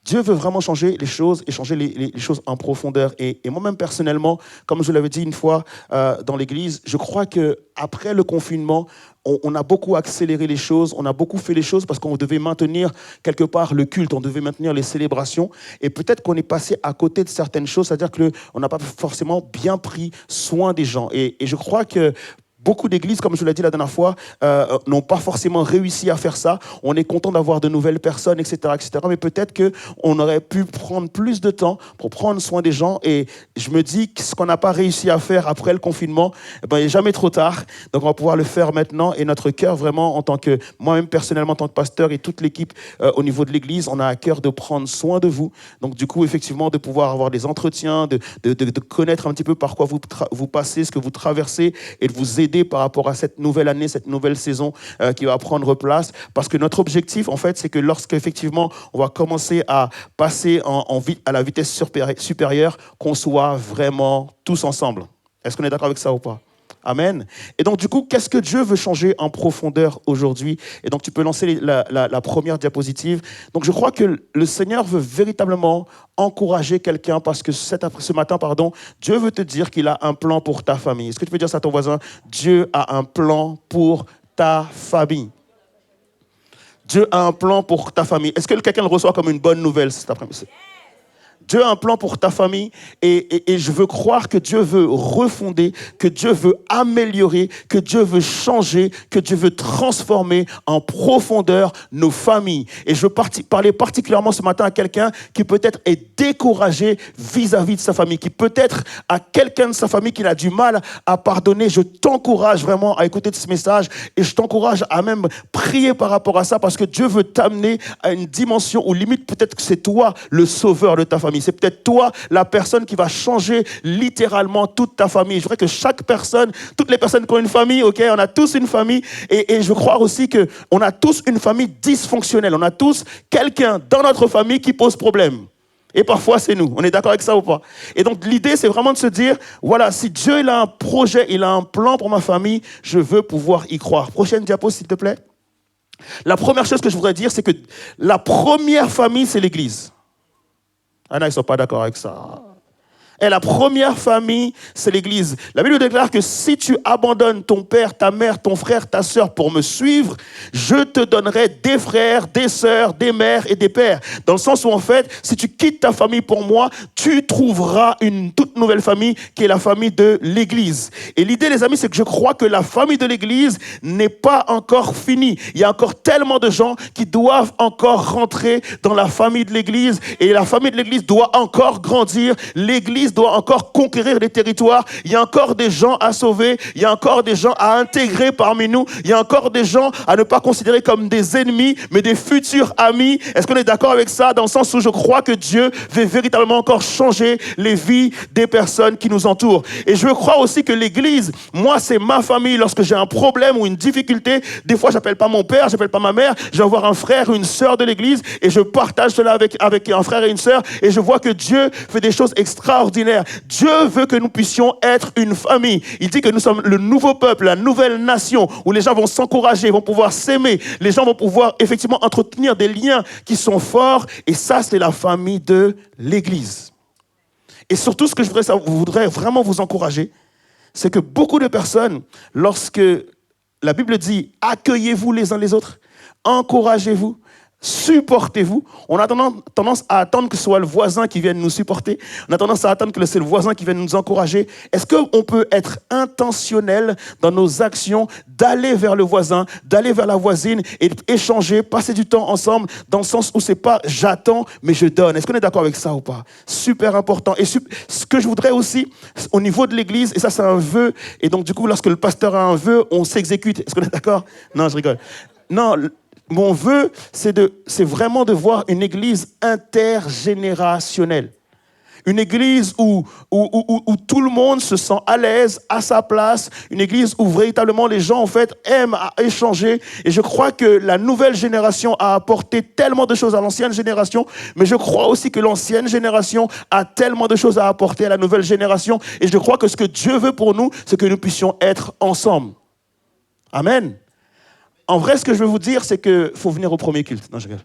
Dieu veut vraiment changer les choses et changer les choses en profondeur. Et moi-même, personnellement, comme je l'avais dit une fois dans l'église, je crois qu'après le confinement, on a beaucoup accéléré les choses, on a beaucoup fait les choses parce qu'on devait maintenir quelque part le culte, on devait maintenir les célébrations. Et peut-être qu'on est passé à côté de certaines choses, c'est-à-dire qu'on n'a pas forcément bien pris soin des gens. Et je crois que beaucoup d'églises, comme je l'ai dit la dernière fois, n'ont pas forcément réussi à faire ça. On est content d'avoir de nouvelles personnes, etc., etc. Mais peut-être qu'on aurait pu prendre plus de temps pour prendre soin des gens. Et je me dis que ce qu'on n'a pas réussi à faire après le confinement, il n'est jamais trop tard. Donc on va pouvoir le faire maintenant. Et notre cœur, vraiment, en tant que moi-même personnellement, en tant que pasteur et toute l'équipe au niveau de l'église, on a à cœur de prendre soin de vous. Donc du coup, effectivement, de pouvoir avoir des entretiens, de connaître un petit peu par quoi vous passez, ce que vous traversez, et de vous aider par rapport à cette nouvelle année, cette nouvelle saison qui va prendre place. Parce que notre objectif, en fait, c'est que lorsqu'effectivement on va commencer à passer à la vitesse supérieure, qu'on soit vraiment tous ensemble. Est-ce qu'on est d'accord avec ça ou pas? Amen. Et donc, du coup, qu'est-ce que Dieu veut changer en profondeur aujourd'hui? Et donc, tu peux lancer la première diapositive. Donc, je crois que le Seigneur veut véritablement encourager quelqu'un parce que ce matin, Dieu veut te dire qu'il a un plan pour ta famille. Est-ce que tu peux dire ça à ton voisin? Dieu a un plan pour ta famille. Dieu a un plan pour ta famille. Est-ce que quelqu'un le reçoit comme une bonne nouvelle cet après-midi? Dieu a un plan pour ta famille et je veux croire que Dieu veut refonder, que Dieu veut améliorer, que Dieu veut changer, que Dieu veut transformer en profondeur nos familles. Et je veux parler particulièrement ce matin à quelqu'un qui peut-être est découragé vis-à-vis de sa famille, qui peut-être a quelqu'un de sa famille qui a du mal à pardonner. Je t'encourage vraiment à écouter ce message et je t'encourage à même prier par rapport à ça parce que Dieu veut t'amener à une dimension où limite peut-être que c'est toi le sauveur de ta famille. C'est peut-être toi, la personne qui va changer littéralement toute ta famille. Je voudrais que chaque personne, toutes les personnes qui ont une famille, ok, on a tous une famille. Et je veux croire aussi qu'on a tous une famille dysfonctionnelle. On a tous quelqu'un dans notre famille qui pose problème. Et parfois, c'est nous. On est d'accord avec ça ou pas? Et donc, l'idée, c'est vraiment de se dire, voilà, si Dieu il a un projet, il a un plan pour ma famille, je veux pouvoir y croire. Prochaine diapo, s'il te plaît. La première chose que je voudrais dire, c'est que la première famille, c'est l'Église. Ah non, ils ne sont pas d'accord avec ça. Et la première famille, c'est l'Église. La Bible déclare que si tu abandonnes ton père, ta mère, ton frère, ta sœur pour me suivre, je te donnerai des frères, des sœurs, des mères et des pères. Dans le sens où, en fait, si tu quittes ta famille pour moi, tu trouveras une toute nouvelle famille qui est la famille de l'Église. Et l'idée, les amis, c'est que je crois que la famille de l'Église n'est pas encore finie. Il y a encore tellement de gens qui doivent encore rentrer dans la famille de l'Église. Et la famille de l'Église doit encore grandir. L'Église doit encore conquérir les territoires. Il y a encore des gens à sauver. Il y a encore des gens à intégrer parmi nous. Il y a encore des gens à ne pas considérer comme des ennemis, mais des futurs amis. Est-ce qu'on est d'accord avec ça? Dans le sens où je crois que Dieu veut véritablement encore changer les vies des personnes qui nous entourent. Et je crois aussi que l'Église, moi, c'est ma famille. Lorsque j'ai un problème ou une difficulté, des fois, j'appelle pas mon père, j'appelle pas ma mère. Je vais voir un frère, une sœur de l'Église et je partage cela avec un frère et une sœur. Et je vois que Dieu fait des choses extraordinaires. Dieu veut que nous puissions être une famille. Il dit que nous sommes le nouveau peuple, la nouvelle nation où les gens vont s'encourager, vont pouvoir s'aimer. Les gens vont pouvoir effectivement entretenir des liens qui sont forts. Et ça, c'est la famille de l'Église. Et surtout, ce que je voudrais vraiment vous encourager, c'est que beaucoup de personnes, lorsque la Bible dit « accueillez-vous les uns les autres », encouragez-vous, supportez-vous. On a tendance à attendre que ce soit le voisin qui vienne nous supporter. On a tendance à attendre que c'est le voisin qui vienne nous encourager. Est-ce qu'on peut être intentionnel dans nos actions, d'aller vers le voisin, d'aller vers la voisine et échanger, passer du temps ensemble dans le sens où c'est pas j'attends, mais je donne. Est-ce qu'on est d'accord avec ça ou pas? Super important. Et ce que je voudrais aussi, au niveau de l'Église, et ça c'est un vœu, et donc du coup, lorsque le pasteur a un vœu, on s'exécute. Est-ce qu'on est d'accord? Non, je rigole. Non, mon vœu, c'est vraiment de voir une église intergénérationnelle. Une église où tout le monde se sent à l'aise, à sa place. Une église où véritablement les gens, en fait, aiment à échanger. Et je crois que la nouvelle génération a apporté tellement de choses à l'ancienne génération. Mais je crois aussi que l'ancienne génération a tellement de choses à apporter à la nouvelle génération. Et je crois que ce que Dieu veut pour nous, c'est que nous puissions être ensemble. Amen. En vrai, ce que je veux vous dire, c'est qu'il faut venir au premier culte. Non, je rigole.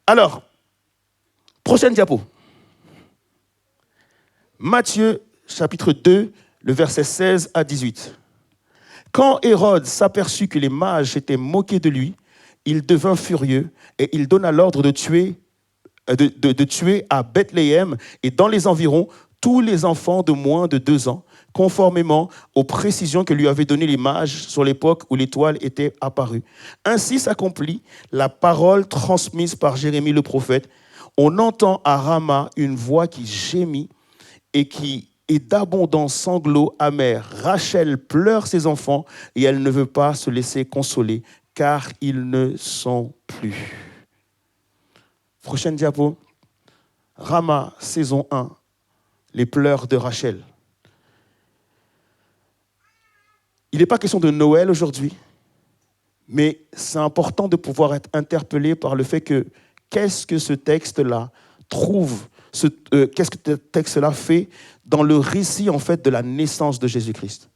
Alors, prochaine diapo. Matthieu, chapitre 2, le verset 16 à 18. Quand Hérode s'aperçut que les mages étaient moqués de lui, il devint furieux et il donna l'ordre de tuer à Bethléem et dans les environs tous les enfants de moins de 2 ans, conformément aux précisions que lui avaient données les mages sur l'époque où l'étoile était apparue. Ainsi s'accomplit la parole transmise par Jérémie le prophète. On entend à Rama une voix qui gémit et qui est d'abondants sanglots amers. Rachel pleure ses enfants et elle ne veut pas se laisser consoler car ils ne sont plus. Prochaine diapo. Rama, saison 1. Les pleurs de Rachel. Il n'est pas question de Noël aujourd'hui, mais c'est important de pouvoir être interpellé par le fait que qu'est-ce que ce texte-là trouve, qu'est-ce que ce texte-là fait dans le récit en fait de la naissance de Jésus-Christ.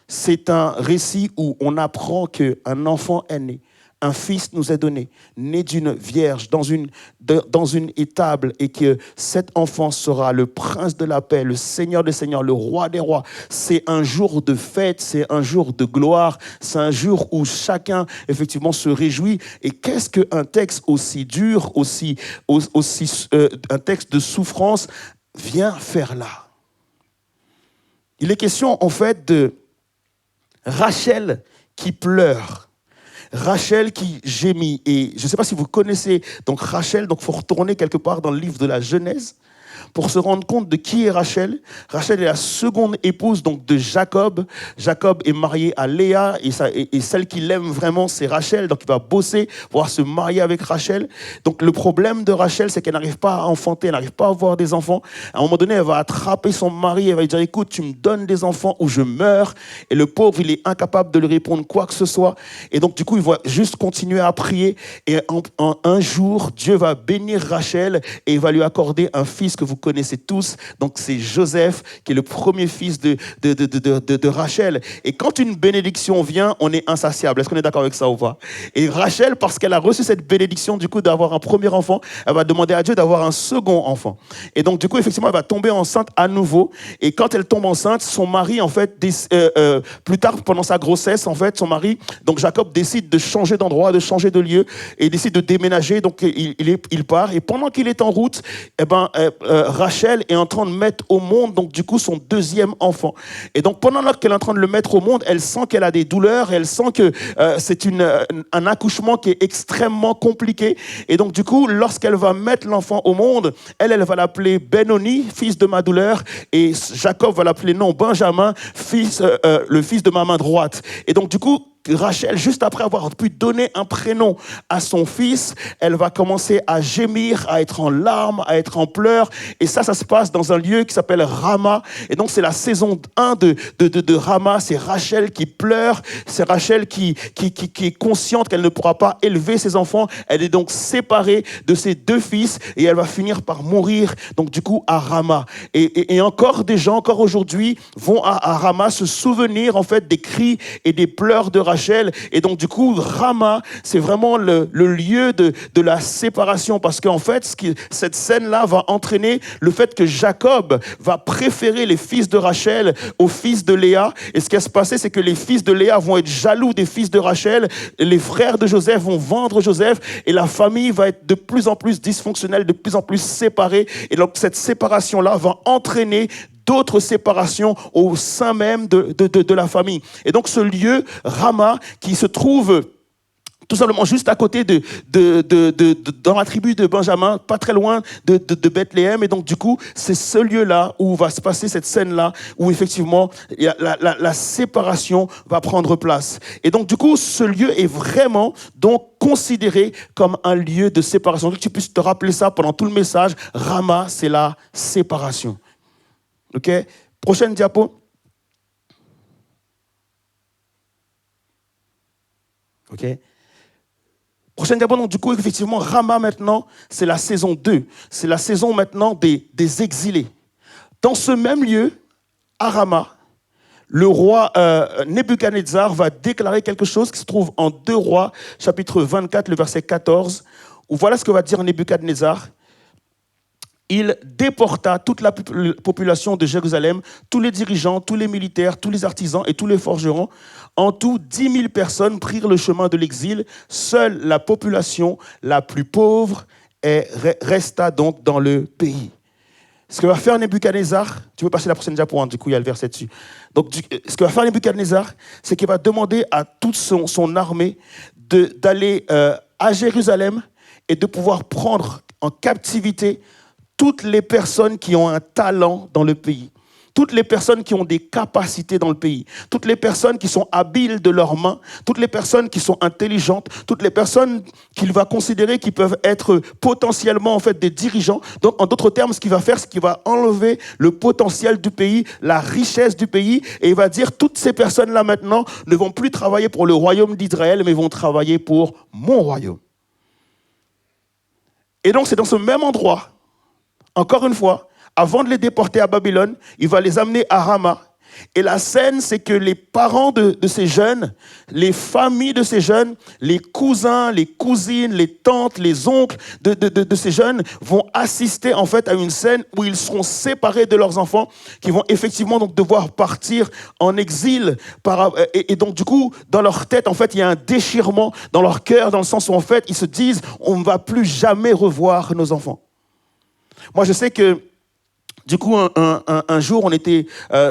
C'est un récit où on apprend qu'un enfant est né, un fils nous est donné, né d'une vierge dans une étable et que cet enfant sera le prince de la paix, le Seigneur des seigneurs, le roi des rois. C'est un jour de fête, c'est un jour de gloire, c'est un jour où chacun effectivement se réjouit. Et qu'est-ce qu'un texte aussi dur, un texte de souffrance vient faire là? Il est question en fait de Rachel qui pleure. Rachel qui gémit. Et je ne sais pas si vous connaissez donc Rachel, donc il faut retourner quelque part dans le livre de la Genèse pour se rendre compte de qui est Rachel. Rachel est la seconde épouse donc de Jacob. Jacob est marié à Léa et celle qu'il aime vraiment, c'est Rachel. Donc il va bosser pour pouvoir se marier avec Rachel. Donc le problème de Rachel, c'est qu'elle n'arrive pas à enfanter, elle n'arrive pas à avoir des enfants. À un moment donné, elle va attraper son mari, elle va lui dire « Écoute, tu me donnes des enfants ou je meurs. » Et le pauvre, il est incapable de lui répondre quoi que ce soit. Et donc du coup, il va juste continuer à prier. Et un jour, Dieu va bénir Rachel et il va lui accorder un fils que vous connaissez tous. Donc c'est Joseph qui est le premier fils de Rachel. Et quand une bénédiction vient, on est insatiable. Est-ce qu'on est d'accord avec ça ou pas? Et Rachel, parce qu'elle a reçu cette bénédiction du coup d'avoir un premier enfant, elle va demander à Dieu d'avoir un second enfant. Et donc du coup, effectivement, elle va tomber enceinte à nouveau. Et quand elle tombe enceinte, son mari, en fait, plus tard, pendant sa grossesse, en fait, son mari, donc Jacob, décide de changer d'endroit, de changer de lieu, et décide de déménager. Donc il part. Et pendant qu'il est en route, Rachel est en train de mettre au monde, donc du coup, son deuxième enfant. Et donc pendant qu'elle est en train de le mettre au monde, elle sent qu'elle a des douleurs, elle sent que c'est un accouchement qui est extrêmement compliqué. Et donc du coup, lorsqu'elle va mettre l'enfant au monde, elle va l'appeler Benoni, fils de ma douleur, et Jacob va l'appeler Benjamin, le fils de ma main droite. Et donc du coup, Rachel, juste après avoir pu donner un prénom à son fils, elle va commencer à gémir, à être en larmes, à être en pleurs. Et ça se passe dans un lieu qui s'appelle Rama. Et donc, c'est la saison 1 de Rama. C'est Rachel qui pleure. C'est Rachel qui est consciente qu'elle ne pourra pas élever ses enfants. Elle est donc séparée de ses deux fils et elle va finir par mourir, donc du coup, à Rama. Et encore des gens, encore aujourd'hui, vont à Rama se souvenir, en fait, des cris et des pleurs de Rachel. Et donc, du coup, Rama, c'est vraiment le lieu de la séparation. Parce qu'en fait, cette scène-là va entraîner le fait que Jacob va préférer les fils de Rachel aux fils de Léa. Et ce qui va se passer, c'est que les fils de Léa vont être jaloux des fils de Rachel. Les frères de Joseph vont vendre Joseph. Et la famille va être de plus en plus dysfonctionnelle, de plus en plus séparée. Et donc, cette séparation-là va entraîner d'autres séparations au sein même de la famille. Et donc ce lieu, Rama, qui se trouve tout simplement juste à côté dans la tribu de Benjamin, pas très loin de Bethléem. Et donc du coup, c'est ce lieu-là où va se passer cette scène-là, où effectivement la séparation va prendre place. Et donc du coup, ce lieu est vraiment donc considéré comme un lieu de séparation. Donc tu puisses te rappeler ça pendant tout le message. Rama, c'est la séparation. Ok, prochaine diapo. Ok. Prochaine diapo, donc du coup, effectivement, Rama maintenant, c'est la saison 2. C'est la saison maintenant des exilés. Dans ce même lieu, à Rama, le roi Nebuchadnezzar va déclarer quelque chose qui se trouve en 2 Rois, chapitre 24, le verset 14, où voilà ce que va dire Nebuchadnezzar. Il déporta toute la population de Jérusalem, tous les dirigeants, tous les militaires, tous les artisans et tous les forgerons. En tout, 10 000 personnes prirent le chemin de l'exil. Seule la population la plus pauvre resta donc dans le pays. Ce que va faire Nebuchadnezzar, tu veux passer la prochaine diapo, du coup il y a le verset dessus. Donc ce que va faire Nebuchadnezzar, c'est qu'il va demander à toute son armée d'aller à Jérusalem et de pouvoir prendre en captivité toutes les personnes qui ont un talent dans le pays, toutes les personnes qui ont des capacités dans le pays, toutes les personnes qui sont habiles de leurs mains, toutes les personnes qui sont intelligentes, toutes les personnes qu'il va considérer qui peuvent être potentiellement en fait des dirigeants. Donc en d'autres termes, ce qu'il va faire, c'est qu'il va enlever le potentiel du pays, la richesse du pays, et il va dire toutes ces personnes-là maintenant ne vont plus travailler pour le royaume d'Israël, mais vont travailler pour mon royaume. Et donc c'est dans ce même endroit, encore une fois, avant de les déporter à Babylone, il va les amener à Rama. Et la scène, c'est que les parents de ces jeunes, les familles de ces jeunes, les cousins, les cousines, les tantes, les oncles de ces jeunes vont assister en fait à une scène où ils seront séparés de leurs enfants, qui vont effectivement donc devoir partir en exil. Et donc du coup, dans leur tête, en fait, il y a un déchirement dans leur cœur, dans le sens où en fait, ils se disent, on ne va plus jamais revoir nos enfants. Moi, je sais que du coup, un jour, on était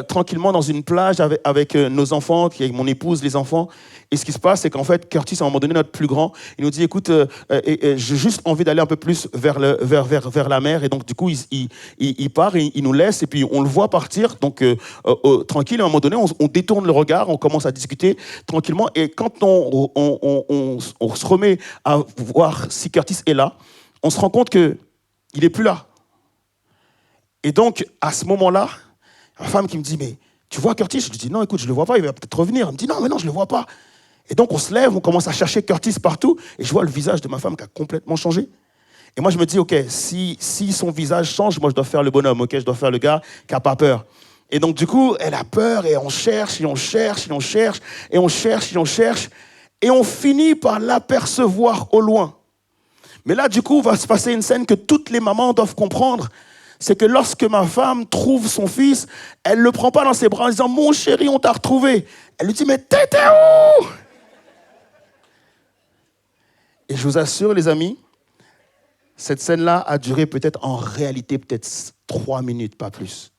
tranquillement dans une plage avec nos enfants, mon épouse, les enfants. Et ce qui se passe, c'est qu'en fait, Curtis, à un moment donné, notre plus grand, il nous dit, écoute, j'ai juste envie d'aller un peu plus vers la mer. Et donc, du coup, il part, et il nous laisse, et puis on le voit partir. Donc, tranquille, à un moment donné, on détourne le regard, on commence à discuter tranquillement. Et quand on se remet à voir si Curtis est là, on se rend compte qu'il n'est plus là. Et donc, à ce moment-là, ma femme qui me dit, mais tu vois Curtis? Je lui dis, non, écoute, je ne le vois pas, il va peut-être revenir. Elle me dit, non, mais non, je ne le vois pas. Et donc, on se lève, on commence à chercher Curtis partout, et je vois le visage de ma femme qui a complètement changé. Et moi, je me dis, OK, si son visage change, moi, je dois faire le bonhomme, OK, je dois faire le gars qui n'a pas peur. Et donc, du coup, elle a peur et on cherche, et on cherche, et on cherche, et on cherche, et on cherche. Et on finit par l'apercevoir au loin. Mais là, du coup, va se passer une scène que toutes les mamans doivent comprendre. C'est que lorsque ma femme trouve son fils, elle ne le prend pas dans ses bras en disant « Mon chéri, on t'a retrouvé ». Elle lui dit « Mais t'étais où ?» Et je vous assure, les amis, cette scène-là a duré peut-être en réalité, peut-être 3 minutes, pas plus.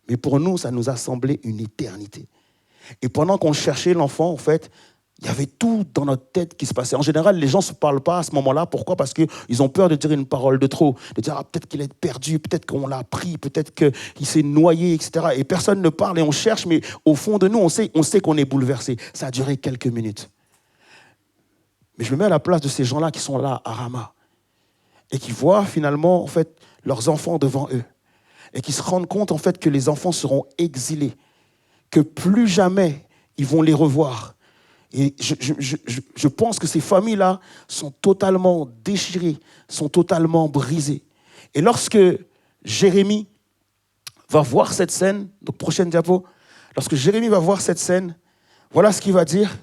Mais pour nous, ça nous a semblé une éternité. Et pendant qu'on cherchait l'enfant, en fait, il y avait tout dans notre tête qui se passait. En général, les gens ne se parlent pas à ce moment-là. Pourquoi ? Parce qu'ils ont peur de dire une parole de trop. De dire, peut-être qu'il est perdu, peut-être qu'on l'a pris, peut-être qu'il s'est noyé, etc. Et personne ne parle et on cherche, mais au fond de nous, on sait qu'on est bouleversé. Ça a duré quelques minutes. Mais je me mets à la place de ces gens-là qui sont là à Rama et qui voient finalement, en fait, leurs enfants devant eux. Et qui se rendent compte, en fait, que les enfants seront exilés, que plus jamais ils vont les revoir. Et je pense que ces familles-là sont totalement déchirées, sont totalement brisées. Et lorsque Jérémie va voir cette scène, donc prochaine diapo, lorsque Jérémie va voir cette scène, voilà ce qu'il va dire.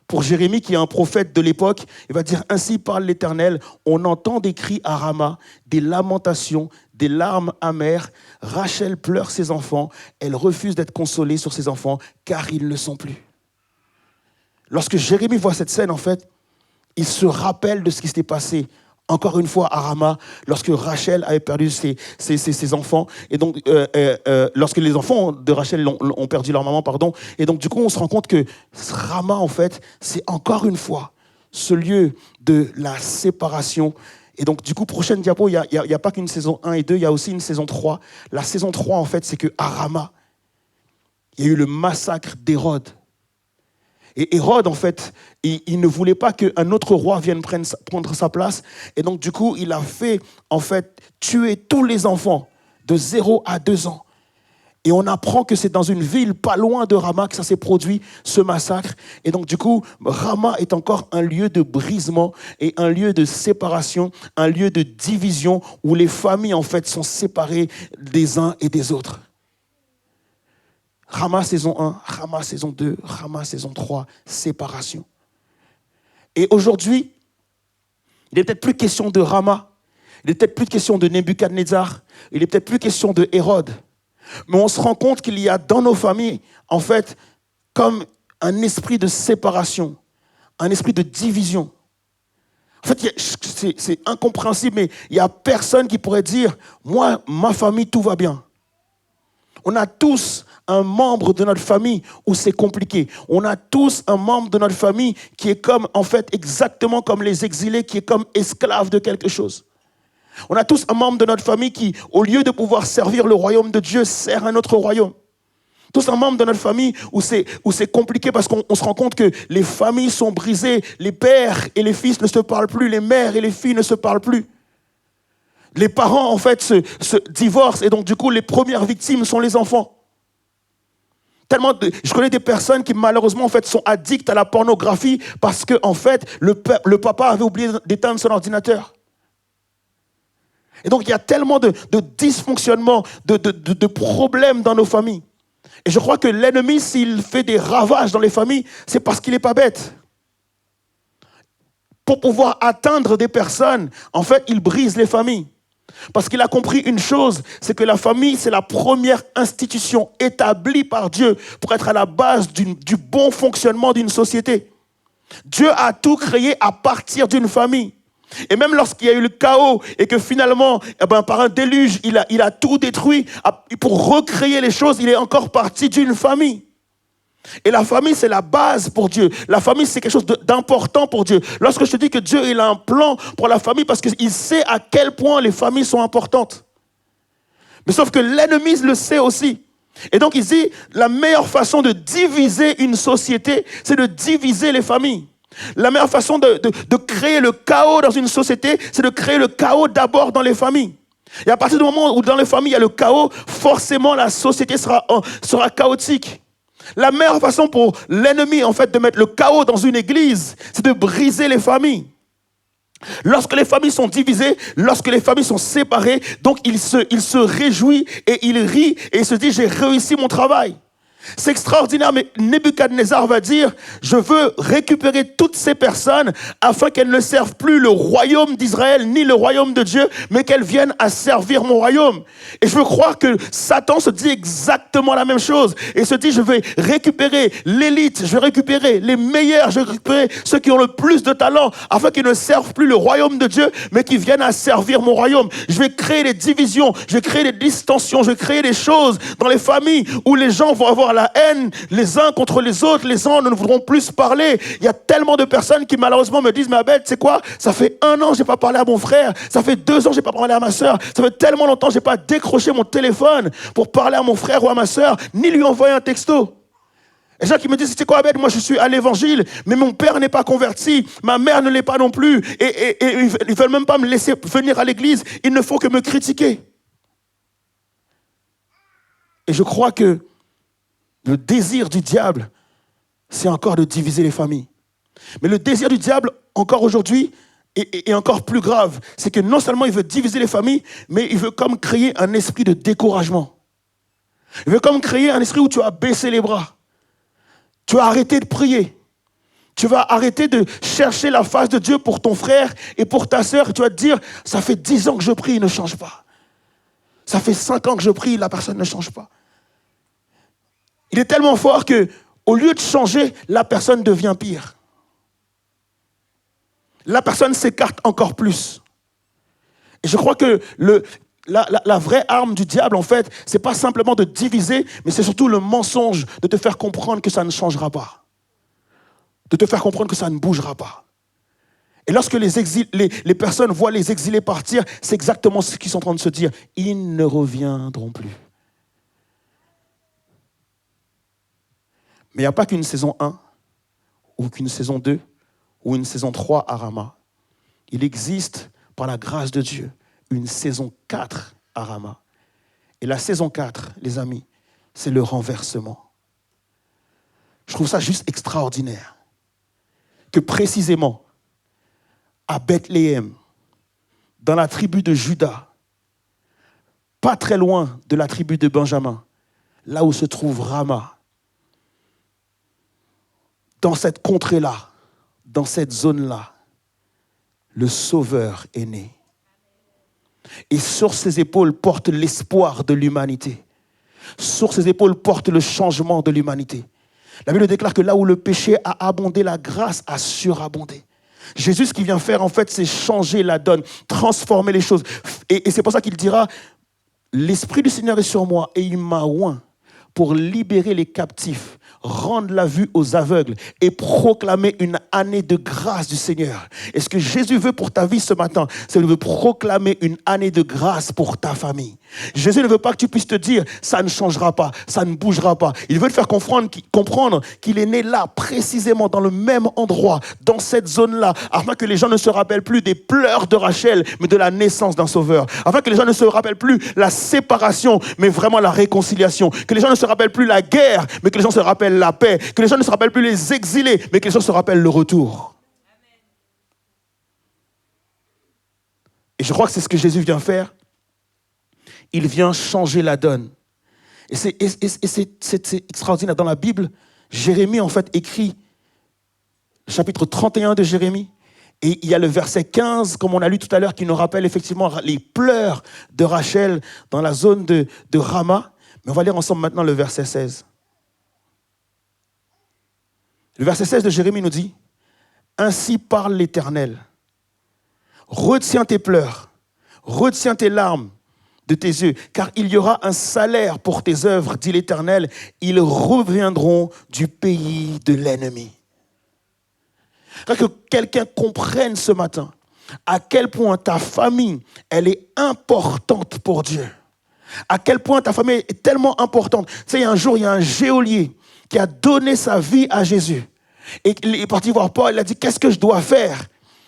Pour Jérémie, qui est un prophète de l'époque, il va dire « Ainsi parle l'Éternel, on entend des cris à Rama, des lamentations, des larmes amères. Rachel pleure ses enfants, elle refuse d'être consolée sur ses enfants, car ils ne sont plus. » Lorsque Jérémie voit cette scène, en fait, il se rappelle de ce qui s'était passé, encore une fois à Rama, lorsque Rachel avait perdu ses enfants. Et donc, lorsque les enfants de Rachel ont perdu leur maman, pardon. Et donc, du coup, on se rend compte que Rama, en fait, c'est encore une fois ce lieu de la séparation. Et donc, du coup, prochaine diapo, il n'y a pas qu'une saison 1 et 2, il y a aussi une saison 3. La saison 3, en fait, c'est qu'à Rama, il y a eu le massacre d'Hérode. Et Hérode, en fait, il ne voulait pas qu'un autre roi vienne prendre sa place. Et donc, du coup, il a fait, en fait, tuer tous les enfants de 0 à 2 ans. Et on apprend que c'est dans une ville pas loin de Rama que ça s'est produit, ce massacre. Et donc, du coup, Rama est encore un lieu de brisement et un lieu de séparation, un lieu de division où les familles, en fait, sont séparées des uns et des autres. Rama saison 1, Rama saison 2, Rama saison 3, séparation. Et aujourd'hui, il n'est peut-être plus question de Rama, il n'est peut-être plus question de Nebuchadnezzar, il n'est peut-être plus question de Hérode. Mais on se rend compte qu'il y a dans nos familles, en fait, comme un esprit de séparation, un esprit de division. En fait, c'est incompréhensible, mais il n'y a personne qui pourrait dire « Moi, ma famille, tout va bien ». On a tous un membre de notre famille où c'est compliqué. On a tous un membre de notre famille qui est comme, en fait, exactement comme les exilés, qui est comme esclave de quelque chose. On a tous un membre de notre famille qui, au lieu de pouvoir servir le royaume de Dieu, sert un autre royaume. Tous un membre de notre famille où c'est compliqué parce qu'on se rend compte que les familles sont brisées, les pères et les fils ne se parlent plus, les mères et les filles ne se parlent plus. Les parents, en fait, se divorcent et donc, du coup, les premières victimes sont les enfants. Je connais des personnes qui, malheureusement, en fait, sont addictes à la pornographie parce que, en fait, le papa avait oublié d'éteindre son ordinateur. Et donc, il y a tellement de dysfonctionnements, de problèmes dans nos familles. Et je crois que l'ennemi, s'il fait des ravages dans les familles, c'est parce qu'il n'est pas bête. Pour pouvoir atteindre des personnes, en fait, il brise les familles. Parce qu'il a compris une chose, c'est que la famille, c'est la première institution établie par Dieu pour être à la base du bon fonctionnement d'une société. Dieu a tout créé à partir d'une famille. Et même lorsqu'il y a eu le chaos et que finalement, par un déluge, il a tout détruit, pour recréer les choses, il est encore parti d'une famille. Et la famille, c'est la base pour Dieu. La famille, c'est quelque chose d'important pour Dieu. Lorsque je te dis que Dieu il a un plan pour la famille, parce qu'il sait à quel point les familles sont importantes. Mais sauf que l'ennemi le sait aussi. Et donc il dit, la meilleure façon de diviser une société, c'est de diviser les familles. La meilleure façon de créer le chaos dans une société, c'est de créer le chaos d'abord dans les familles. Et à partir du moment où dans les familles il y a le chaos, forcément la société sera chaotique. La meilleure façon pour l'ennemi, en fait, de mettre le chaos dans une église, c'est de briser les familles. Lorsque les familles sont divisées, lorsque les familles sont séparées, donc il se réjouit et il rit et il se dit, j'ai réussi mon travail. C'est extraordinaire, mais Nebuchadnezzar va dire, je veux récupérer toutes ces personnes afin qu'elles ne servent plus le royaume d'Israël ni le royaume de Dieu, mais qu'elles viennent à servir mon royaume. Et je veux croire que Satan se dit exactement la même chose et se dit, je vais récupérer l'élite, je vais récupérer les meilleurs, je vais récupérer ceux qui ont le plus de talent afin qu'ils ne servent plus le royaume de Dieu, mais qu'ils viennent à servir mon royaume. Je vais créer des divisions, je vais créer des distensions, je vais créer des choses dans les familles où les gens vont avoir la haine les uns contre les autres, les uns ne voudront plus se parler. Il y a tellement de personnes qui malheureusement me disent, mais Abel, tu sais quoi, ça fait 1 an que je n'ai pas parlé à mon frère, ça fait 2 ans que je n'ai pas parlé à ma soeur, ça fait tellement longtemps que je n'ai pas décroché mon téléphone pour parler à mon frère ou à ma soeur, ni lui envoyer un texto. Les gens qui me disent, tu sais quoi Abel, moi je suis à l'évangile, mais mon père n'est pas converti, ma mère ne l'est pas non plus, et ils ne veulent même pas me laisser venir à l'église, il ne faut que me critiquer. Et je crois que le désir du diable, c'est encore de diviser les familles. Mais le désir du diable, encore aujourd'hui, est encore plus grave. C'est que non seulement il veut diviser les familles, mais il veut comme créer un esprit de découragement. Il veut comme créer un esprit où tu vas baisser les bras. Tu vas arrêter de prier. Tu vas arrêter de chercher la face de Dieu pour ton frère et pour ta sœur. Tu vas te dire, ça fait 10 ans que je prie, il ne change pas. Ça fait 5 ans que je prie, la personne ne change pas. Il est tellement fort qu'au lieu de changer, la personne devient pire. La personne s'écarte encore plus. Et je crois que la vraie arme du diable, en fait, ce n'est pas simplement de diviser, mais c'est surtout le mensonge de te faire comprendre que ça ne changera pas. De te faire comprendre que ça ne bougera pas. Et lorsque les personnes voient les exilés partir, c'est exactement ce qu'ils sont en train de se dire. Ils ne reviendront plus. Mais il n'y a pas qu'une saison 1, ou qu'une saison 2, ou une saison 3 à Rama. Il existe, par la grâce de Dieu, une saison 4 à Rama. Et la saison 4, les amis, c'est le renversement. Je trouve ça juste extraordinaire. Que précisément, à Bethléem, dans la tribu de Juda, pas très loin de la tribu de Benjamin, là où se trouve Rama, dans cette contrée-là, dans cette zone-là, le Sauveur est né. Et sur ses épaules porte l'espoir de l'humanité. Sur ses épaules porte le changement de l'humanité. La Bible déclare que là où le péché a abondé, la grâce a surabondé. Jésus, ce qu'il vient faire, en fait, c'est changer la donne, transformer les choses. Et c'est pour ça qu'il dira, l'Esprit du Seigneur est sur moi et il m'a oint pour libérer les captifs, rendre la vue aux aveugles et proclamer une année de grâce du Seigneur. Et ce que Jésus veut pour ta vie ce matin, c'est de proclamer une année de grâce pour ta famille. Jésus ne veut pas que tu puisses te dire, ça ne changera pas, ça ne bougera pas. Il veut te faire comprendre qu'il est né là, précisément dans le même endroit, dans cette zone-là, afin que les gens ne se rappellent plus des pleurs de Rachel, mais de la naissance d'un sauveur. Afin que les gens ne se rappellent plus la séparation, mais vraiment la réconciliation. Que les gens ne se rappellent plus la guerre, mais que les gens se rappellent la paix. Que les gens ne se rappellent plus les exilés, mais que les gens se rappellent le retour. Et je crois que c'est ce que Jésus vient faire. Il vient changer la donne. Et c'est extraordinaire. Dans la Bible, Jérémie, en fait, écrit le chapitre 31 de Jérémie. Et il y a le verset 15, comme on a lu tout à l'heure, qui nous rappelle effectivement les pleurs de Rachel dans la zone de Rama. Mais on va lire ensemble maintenant le verset 16. Le verset 16 de Jérémie nous dit, « Ainsi parle l'Éternel. Retiens tes pleurs, retiens tes larmes de tes yeux, car il y aura un salaire pour tes œuvres, dit l'Éternel. Ils reviendront du pays de l'ennemi. » Que quelqu'un comprenne ce matin à quel point ta famille, elle est importante pour Dieu. À quel point ta famille est tellement importante. Tu sais, un jour, il y a un geôlier qui a donné sa vie à Jésus. Et il est parti voir Paul, il a dit, qu'est-ce que je dois faire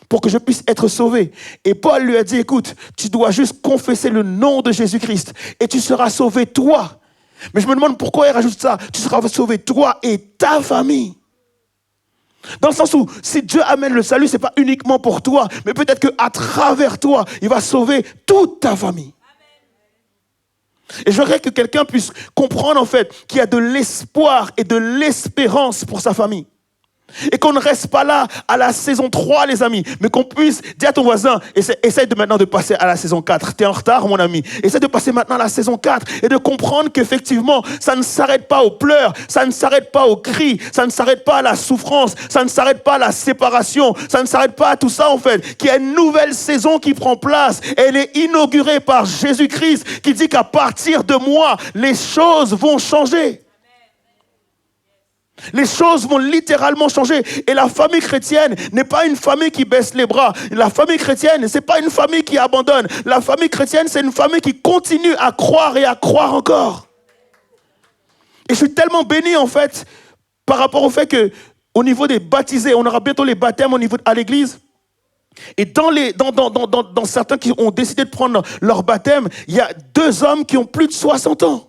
pour que je puisse être sauvé? Et Paul lui a dit, écoute, tu dois juste confesser le nom de Jésus-Christ et tu seras sauvé toi. Mais je me demande pourquoi il rajoute ça. Tu seras sauvé toi et ta famille. Dans le sens où, si Dieu amène le salut, ce n'est pas uniquement pour toi, mais peut-être qu'à travers toi, il va sauver toute ta famille. Et je voudrais que quelqu'un puisse comprendre en fait qu'il y a de l'espoir et de l'espérance pour sa famille. Et qu'on ne reste pas là à la saison 3, les amis, mais qu'on puisse dire à ton voisin, essaye de maintenant de passer à la saison 4. Tu es en retard, mon ami. Essaye de passer maintenant à la saison 4 et de comprendre qu'effectivement, ça ne s'arrête pas aux pleurs, ça ne s'arrête pas aux cris, ça ne s'arrête pas à la souffrance, ça ne s'arrête pas à la séparation, ça ne s'arrête pas à tout ça, en fait. Qu'il y a une nouvelle saison qui prend place. Elle est inaugurée par Jésus-Christ qui dit qu'à partir de moi, les choses vont changer. Les choses vont littéralement changer. Et la famille chrétienne n'est pas une famille qui baisse les bras. La famille chrétienne, ce n'est pas une famille qui abandonne. La famille chrétienne, c'est une famille qui continue à croire et à croire encore. Et je suis tellement béni, en fait, par rapport au fait qu'au niveau des baptisés, on aura bientôt les baptêmes à l'église. Et dans certains qui ont décidé de prendre leur baptême, il y a 2 hommes qui ont plus de 60 ans.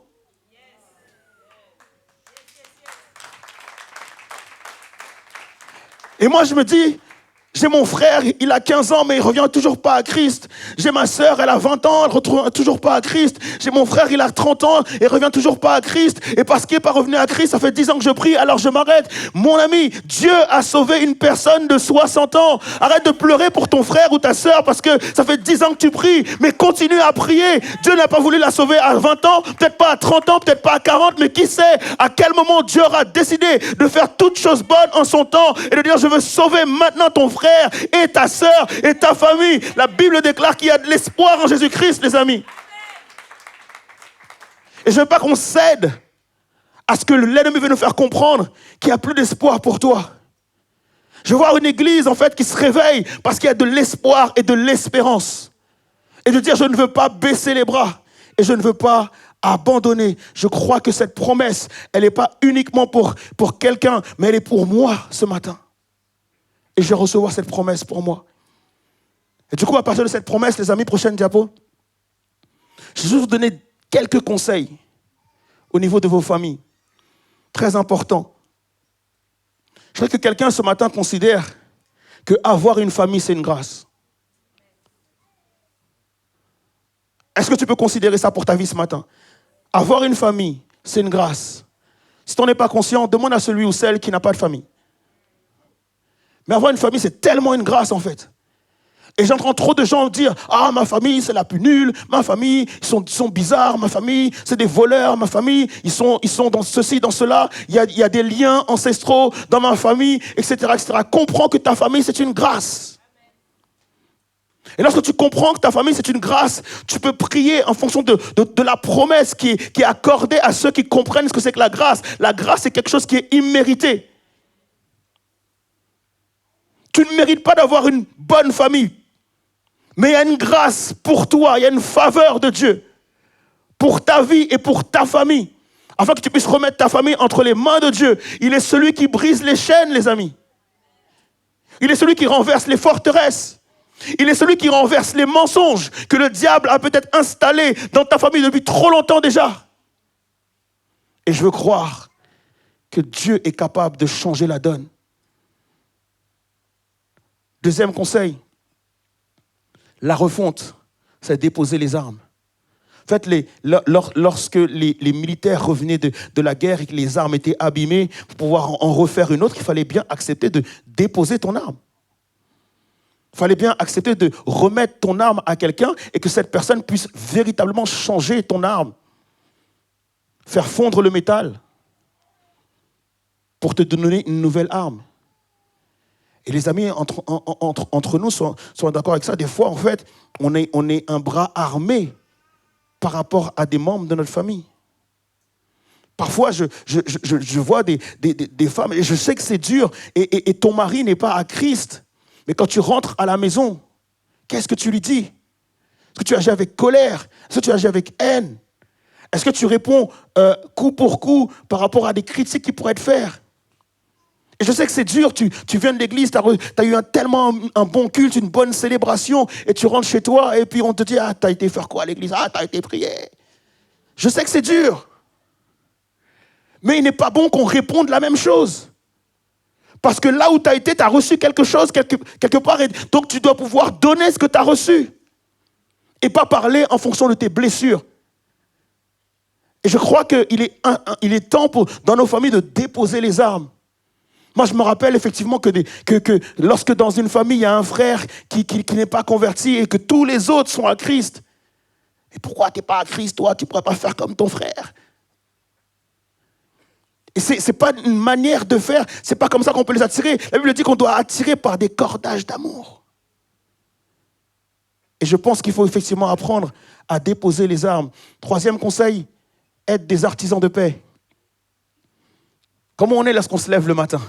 Et moi, je me dis, j'ai mon frère, il a 15 ans, mais il ne revient toujours pas à Christ. J'ai ma sœur, elle a 20 ans, elle ne revient toujours pas à Christ. J'ai mon frère, il a 30 ans, et il ne revient toujours pas à Christ. Et parce qu'il n'est pas revenu à Christ, ça fait 10 ans que je prie, alors je m'arrête. Mon ami, Dieu a sauvé une personne de 60 ans. Arrête de pleurer pour ton frère ou ta sœur parce que ça fait 10 ans que tu pries. Mais continue à prier. Dieu n'a pas voulu la sauver à 20 ans, peut-être pas à 30 ans, peut-être pas à 40, mais qui sait à quel moment Dieu aura décidé de faire toutes choses bonnes en son temps et de dire, je veux sauver maintenant ton frère et ta sœur et ta famille. La Bible déclare qu'il y a de l'espoir en Jésus-Christ, les amis. Et je ne veux pas qu'on cède à ce que l'ennemi veut nous faire comprendre qu'il n'y a plus d'espoir pour toi. Je vois une église, en fait, qui se réveille parce qu'il y a de l'espoir et de l'espérance. Et de dire, je ne veux pas baisser les bras et je ne veux pas abandonner. Je crois que cette promesse, elle n'est pas uniquement pour quelqu'un, mais elle est pour moi ce matin. Et je vais recevoir cette promesse pour moi. Et du coup, à partir de cette promesse, les amis, prochaine diapo, je vais juste vous donner quelques conseils au niveau de vos familles. Très important. Je voudrais que quelqu'un ce matin considère qu'avoir une famille, c'est une grâce. Est-ce que tu peux considérer ça pour ta vie ce matin? Avoir une famille, c'est une grâce. Si tu n'en es pas conscient, demande à celui ou celle qui n'a pas de famille. Mais avoir une famille, c'est tellement une grâce, en fait. Et j'entends trop de gens dire, ah, ma famille, c'est la plus nulle, ma famille, ils sont bizarres, ma famille, c'est des voleurs, ma famille, ils sont dans ceci, dans cela, il y a des liens ancestraux dans ma famille, etc., etc. Comprends que ta famille, c'est une grâce. Et lorsque tu comprends que ta famille, c'est une grâce, tu peux prier en fonction de la promesse qui est accordée à ceux qui comprennent ce que c'est que la grâce. La grâce, c'est quelque chose qui est immérité. Tu ne mérites pas d'avoir une bonne famille. Mais il y a une grâce pour toi, il y a une faveur de Dieu pour ta vie et pour ta famille. Afin que tu puisses remettre ta famille entre les mains de Dieu. Il est celui qui brise les chaînes, les amis. Il est celui qui renverse les forteresses. Il est celui qui renverse les mensonges que le diable a peut-être installés dans ta famille depuis trop longtemps déjà. Et je veux croire que Dieu est capable de changer la donne. Deuxième conseil, la refonte, c'est déposer les armes. En fait, lorsque les militaires revenaient de la guerre et que les armes étaient abîmées, pour pouvoir en refaire une autre, il fallait bien accepter de déposer ton arme. Il fallait bien accepter de remettre ton arme à quelqu'un et que cette personne puisse véritablement changer ton arme, faire fondre le métal pour te donner une nouvelle arme. Et les amis, entre nous, sont d'accord avec ça. Des fois, en fait, on est un bras armé par rapport à des membres de notre famille. Parfois, je vois des femmes, et je sais que c'est dur, et ton mari n'est pas à Christ. Mais quand tu rentres à la maison, qu'est-ce que tu lui dis? Est-ce que tu agis avec colère? Est-ce que tu agis avec haine? Est-ce que tu réponds coup pour coup par rapport à des critiques qui pourraient te faire? Et je sais que c'est dur, tu viens de l'église, tu as eu tellement un bon culte, une bonne célébration, et tu rentres chez toi, et puis on te dit, ah, tu as été faire quoi à l'église? Ah, tu as été prier. Je sais que c'est dur. Mais il n'est pas bon qu'on réponde la même chose. Parce que là où tu as été, tu as reçu quelque chose quelque part. Et donc tu dois pouvoir donner ce que tu as reçu. Et pas parler en fonction de tes blessures. Et je crois qu'il est temps dans nos familles de déposer les armes. Moi, je me rappelle effectivement que lorsque dans une famille, il y a un frère qui n'est pas converti et que tous les autres sont à Christ. Et pourquoi tu n'es pas à Christ, toi? Tu ne pourrais pas faire comme ton frère. Et ce n'est pas une manière de faire, ce n'est pas comme ça qu'on peut les attirer. La Bible dit qu'on doit attirer par des cordages d'amour. Et je pense qu'il faut effectivement apprendre à déposer les armes. Troisième conseil, être des artisans de paix. Comment on est lorsqu'on se lève le matin?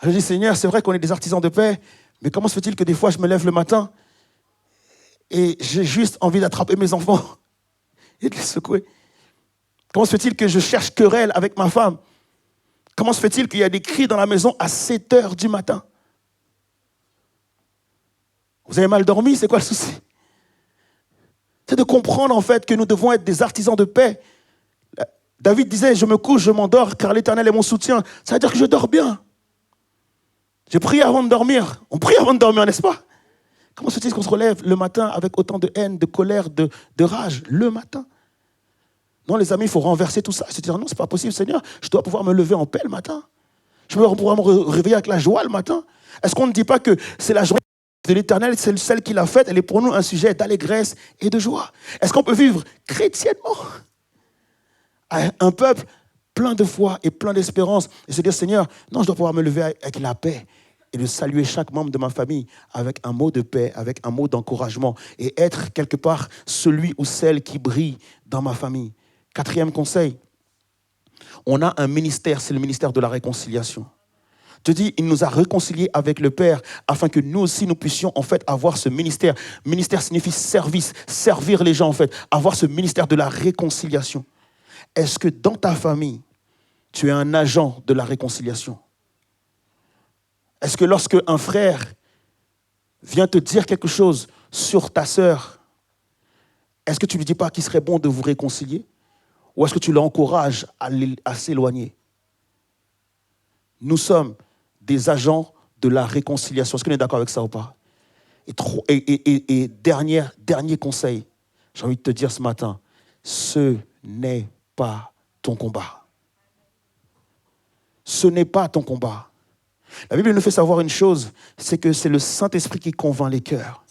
Je dis, Seigneur, c'est vrai qu'on est des artisans de paix, mais comment se fait-il que des fois je me lève le matin et j'ai juste envie d'attraper mes enfants et de les secouer? Comment se fait-il que je cherche querelle avec ma femme? Comment se fait-il qu'il y a des cris dans la maison à 7 heures du matin? Vous avez mal dormi? C'est quoi le souci? C'est de comprendre en fait que nous devons être des artisans de paix. David disait, je me couche, je m'endors, car l'Éternel est mon soutien. Ça veut dire que je dors bien. J'ai prié avant de dormir. On prie avant de dormir, n'est-ce pas? Comment se fait-il qu'on se relève le matin avec autant de haine, de colère, de rage, le matin? Non, les amis, il faut renverser tout ça. Se dire, non, c'est pas possible, Seigneur. Je dois pouvoir me lever en paix le matin. Je dois pouvoir me réveiller avec la joie le matin. Est-ce qu'on ne dit pas que c'est la joie de l'Éternel, c'est celle qu'il a faite, elle est pour nous un sujet d'allégresse et de joie? Est-ce qu'on peut vivre chrétiennement un peuple plein de foi et plein d'espérance et se dire, Seigneur, non, je dois pouvoir me lever avec la paix et de saluer chaque membre de ma famille avec un mot de paix, avec un mot d'encouragement et être quelque part celui ou celle qui brille dans ma famille. Quatrième conseil, on a un ministère, c'est le ministère de la réconciliation. Dieu dit, il nous a réconciliés avec le Père afin que nous aussi, nous puissions en fait avoir ce ministère. Ministère signifie service, servir les gens en fait, avoir ce ministère de la réconciliation. Est-ce que dans ta famille, tu es un agent de la réconciliation? Est-ce que lorsque un frère vient te dire quelque chose sur ta sœur, est-ce que tu ne lui dis pas qu'il serait bon de vous réconcilier? Ou est-ce que tu l'encourages à s'éloigner? Nous sommes des agents de la réconciliation. Est-ce qu'on est d'accord avec ça ou pas? Et dernier conseil, j'ai envie de te dire ce matin, ce n'est pas ton combat. Ce n'est pas ton combat. La Bible nous fait savoir une chose, c'est que c'est le Saint-Esprit qui convainc les cœurs.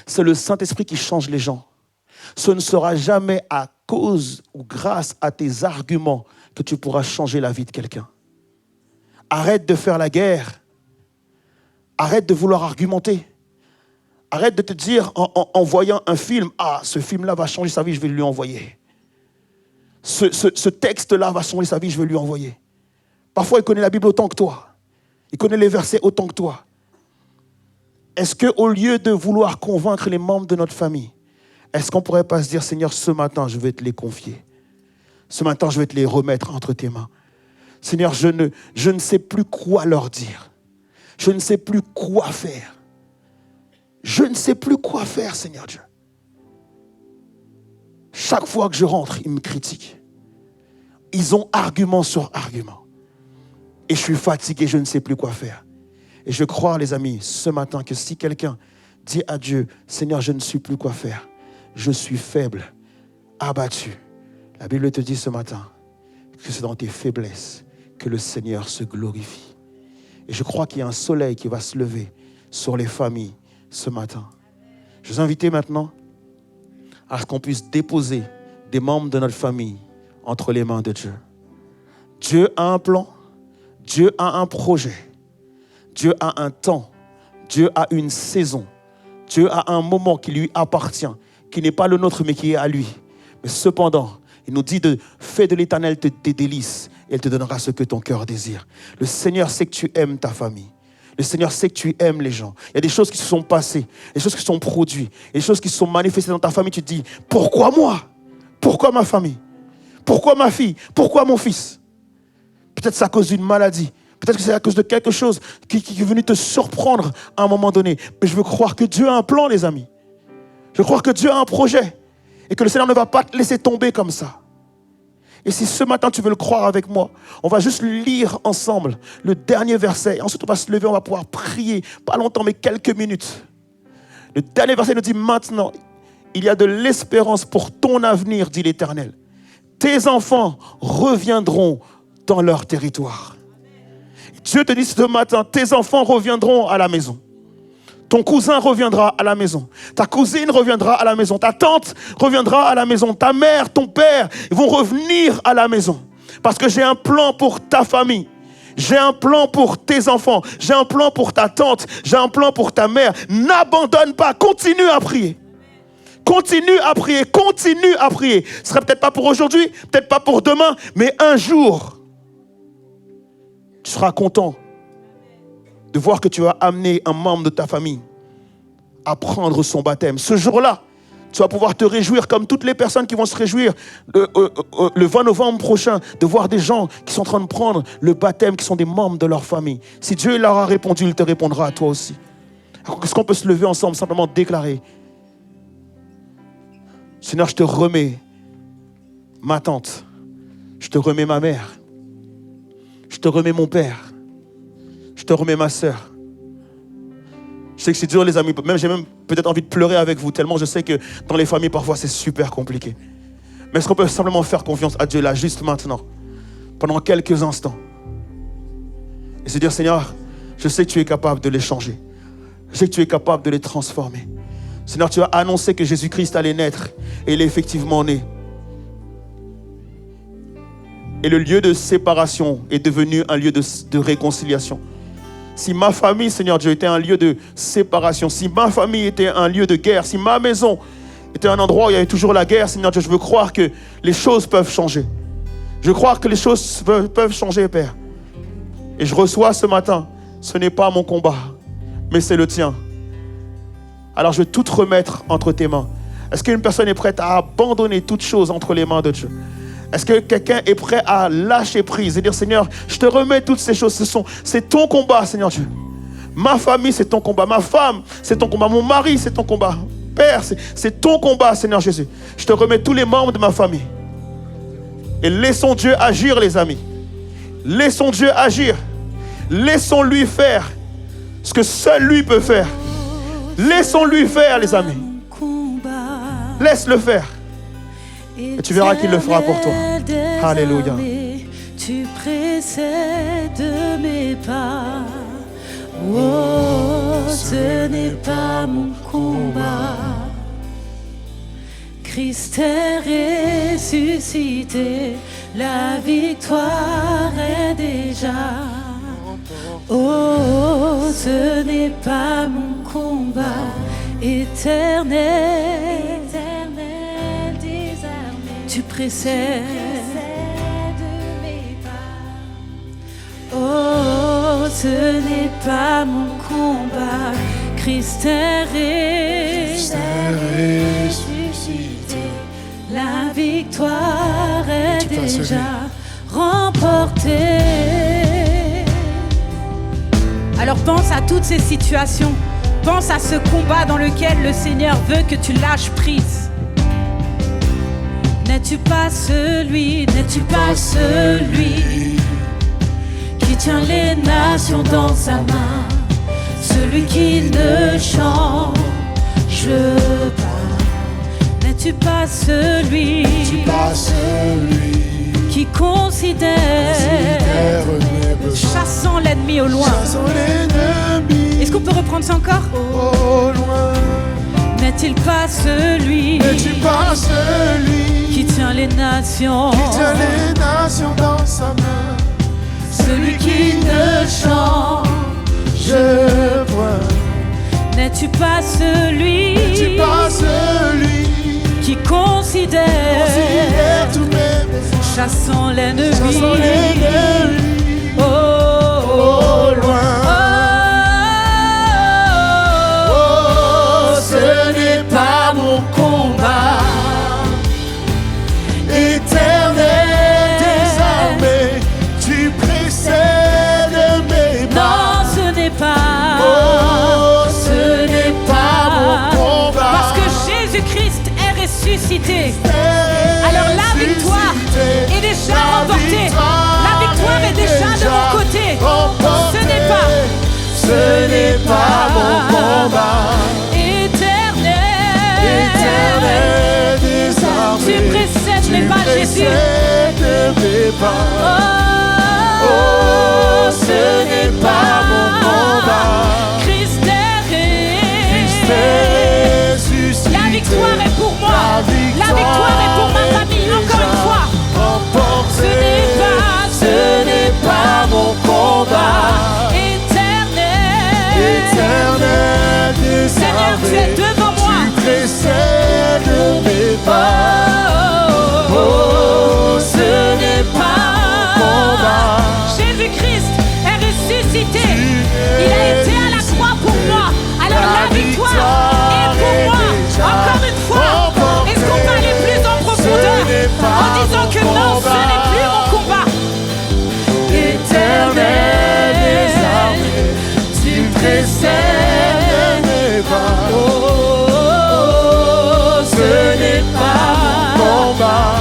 C'est le Saint-Esprit qui change les gens. Ce ne sera jamais à cause ou grâce à tes arguments que tu pourras changer la vie de quelqu'un. Arrête de faire la guerre. Arrête de vouloir argumenter. Arrête de te dire en voyant un film, ah, ce film-là va changer sa vie, je vais lui envoyer. Ce texte-là va changer sa vie, je vais lui envoyer. Parfois, il connaît la Bible autant que toi. Il connaît les versets autant que toi. Est-ce qu'au lieu de vouloir convaincre les membres de notre famille, est-ce qu'on ne pourrait pas se dire, Seigneur, ce matin, je vais te les confier. Ce matin, je vais te les remettre entre tes mains. Seigneur, je ne sais plus quoi leur dire. Je ne sais plus quoi faire. Je ne sais plus quoi faire, Seigneur Dieu. Chaque fois que je rentre, ils me critiquent. Ils ont argument sur argument. Et je suis fatigué, je ne sais plus quoi faire. Et je crois, les amis, ce matin, que si quelqu'un dit à Dieu, Seigneur, je ne sais plus quoi faire, je suis faible, abattu. La Bible te dit ce matin que c'est dans tes faiblesses que le Seigneur se glorifie. Et je crois qu'il y a un soleil qui va se lever sur les familles ce matin. Je vous invite maintenant à ce qu'on puisse déposer des membres de notre famille entre les mains de Dieu. Dieu a un plan, Dieu a un projet, Dieu a un temps, Dieu a une saison, Dieu a un moment qui lui appartient, qui n'est pas le nôtre mais qui est à lui. Mais cependant, il nous dit de fais de l'Éternel tes délices et il te donnera ce que ton cœur désire. Le Seigneur sait que tu aimes ta famille. Le Seigneur sait que tu aimes les gens. Il y a des choses qui se sont passées, des choses qui se sont produites, des choses qui se sont manifestées dans ta famille. Tu te dis, pourquoi moi? Pourquoi ma famille? Pourquoi ma fille? Pourquoi mon fils? Peut-être c'est à cause d'une maladie. Peut-être que c'est à cause de quelque chose qui est venu te surprendre à un moment donné. Mais je veux croire que Dieu a un plan, les amis. Je veux croire que Dieu a un projet. Et que le Seigneur ne va pas te laisser tomber comme ça. Et si ce matin tu veux le croire avec moi, on va juste lire ensemble le dernier verset. Et ensuite on va se lever, on va pouvoir prier. Pas longtemps, mais quelques minutes. Le dernier verset nous dit maintenant, il y a de l'espérance pour ton avenir, dit l'Éternel. Tes enfants reviendront dans leur territoire. Dieu te dit ce matin, tes enfants reviendront à la maison. Ton cousin reviendra à la maison. Ta cousine reviendra à la maison. Ta tante reviendra à la maison. Ta mère, ton père, ils vont revenir à la maison. Parce que j'ai un plan pour ta famille. J'ai un plan pour tes enfants. J'ai un plan pour ta tante. J'ai un plan pour ta mère. N'abandonne pas. Continue à prier. Continue à prier. Continue à prier. Ce ne serait peut-être pas pour aujourd'hui, peut-être pas pour demain, mais un jour, tu seras content de voir que tu as amené un membre de ta famille à prendre son baptême. Ce jour-là, tu vas pouvoir te réjouir comme toutes les personnes qui vont se réjouir le 20 novembre prochain de voir des gens qui sont en train de prendre le baptême, qui sont des membres de leur famille. Si Dieu leur a répondu, il te répondra à toi aussi. Est-ce qu'on peut se lever ensemble, simplement déclarer: Seigneur, je te remets ma tante, je te remets ma mère, je te remets mon père, je te remets ma sœur. Je sais que c'est dur, les amis. J'ai même peut-être envie de pleurer avec vous, tellement je sais que dans les familles, parfois, c'est super compliqué. Mais est-ce qu'on peut simplement faire confiance à Dieu là, juste maintenant, pendant quelques instants, et se dire: Seigneur, je sais que tu es capable de les changer. Je sais que tu es capable de les transformer. Seigneur, tu as annoncé que Jésus-Christ allait naître, et il est effectivement né. Et le lieu de séparation est devenu un lieu de réconciliation. Si ma famille, Seigneur Dieu, était un lieu de séparation, si ma famille était un lieu de guerre, si ma maison était un endroit où il y avait toujours la guerre, Seigneur Dieu, je veux croire que les choses peuvent changer. Je crois que les choses peuvent changer, Père. Et je reçois ce matin, ce n'est pas mon combat, mais c'est le tien. Alors je vais tout remettre entre tes mains. Est-ce qu'une personne est prête à abandonner toute chose entre les mains de Dieu? Est-ce que quelqu'un est prêt à lâcher prise et dire: Seigneur, je te remets toutes ces choses. C'est ton combat, Seigneur Dieu. Ma famille, c'est ton combat. Ma femme, c'est ton combat. Mon mari, c'est ton combat. Père, c'est ton combat, Seigneur Jésus. Je te remets tous les membres de ma famille. Et laissons Dieu agir, les amis. Laissons Dieu agir. Laissons-lui faire ce que seul lui peut faire. Laissons-lui faire, les amis. Laisse-le faire. Et tu verras qu'il le fera pour toi. Alléluia. Tu précèdes mes pas. Oh, ce n'est pas mon combat. Christ est ressuscité. La victoire est déjà. Oh, ce n'est pas mon combat. Éternel. Tu précèdes mes pas. Oh, ce n'est pas mon combat. Christ est ressuscité. La victoire est déjà remportée. Alors pense à toutes ces situations. Pense à ce combat dans lequel le Seigneur veut que tu lâches prise. N'es-tu pas celui qui tient les nations dans sa main, celui qui ne change pas? N'es-tu pas celui qui considère chassant l'ennemi au loin? Est-ce qu'on peut reprendre ça encore? Au loin. N'est-il pas celui qui tient les nations dans sa main, celui qui ne change point? N'es-tu pas celui qui considère tous mes besoins, chassant l'ennemi au loin? Ce n'est pas mon combat. Éternel désarmé, tu précèdes mes pas. Non, ce n'est pas. Oh, ce n'est pas mon combat. Parce que Jésus-Christ est ressuscité. Alors la victoire est déjà ce n'est pas mon combat. Éternel des armées, tu précèdes mes pas, Jésus. Mes pas. Oh, ce n'est pas mon combat. Christ Christ est ressuscité. La victoire est pour moi. La victoire est pour ma famille. Encore une fois. Remporté. Ce n'est pas mon combat. Éternel des Seigneur, armées, tu es devant moi. Tu précèdes mes pas. Oh, ce n'est pas mon combat. Jésus-Christ est ressuscité. Il a été à la croix pour moi. Alors la victoire est pour moi. Encore une fois. Est-ce qu'on peut aller plus en profondeur en disant que non, ce n'est plus mon combat. Éternel des armées, tu précèdes mes pas. Oh, ce n'est pas mon combat.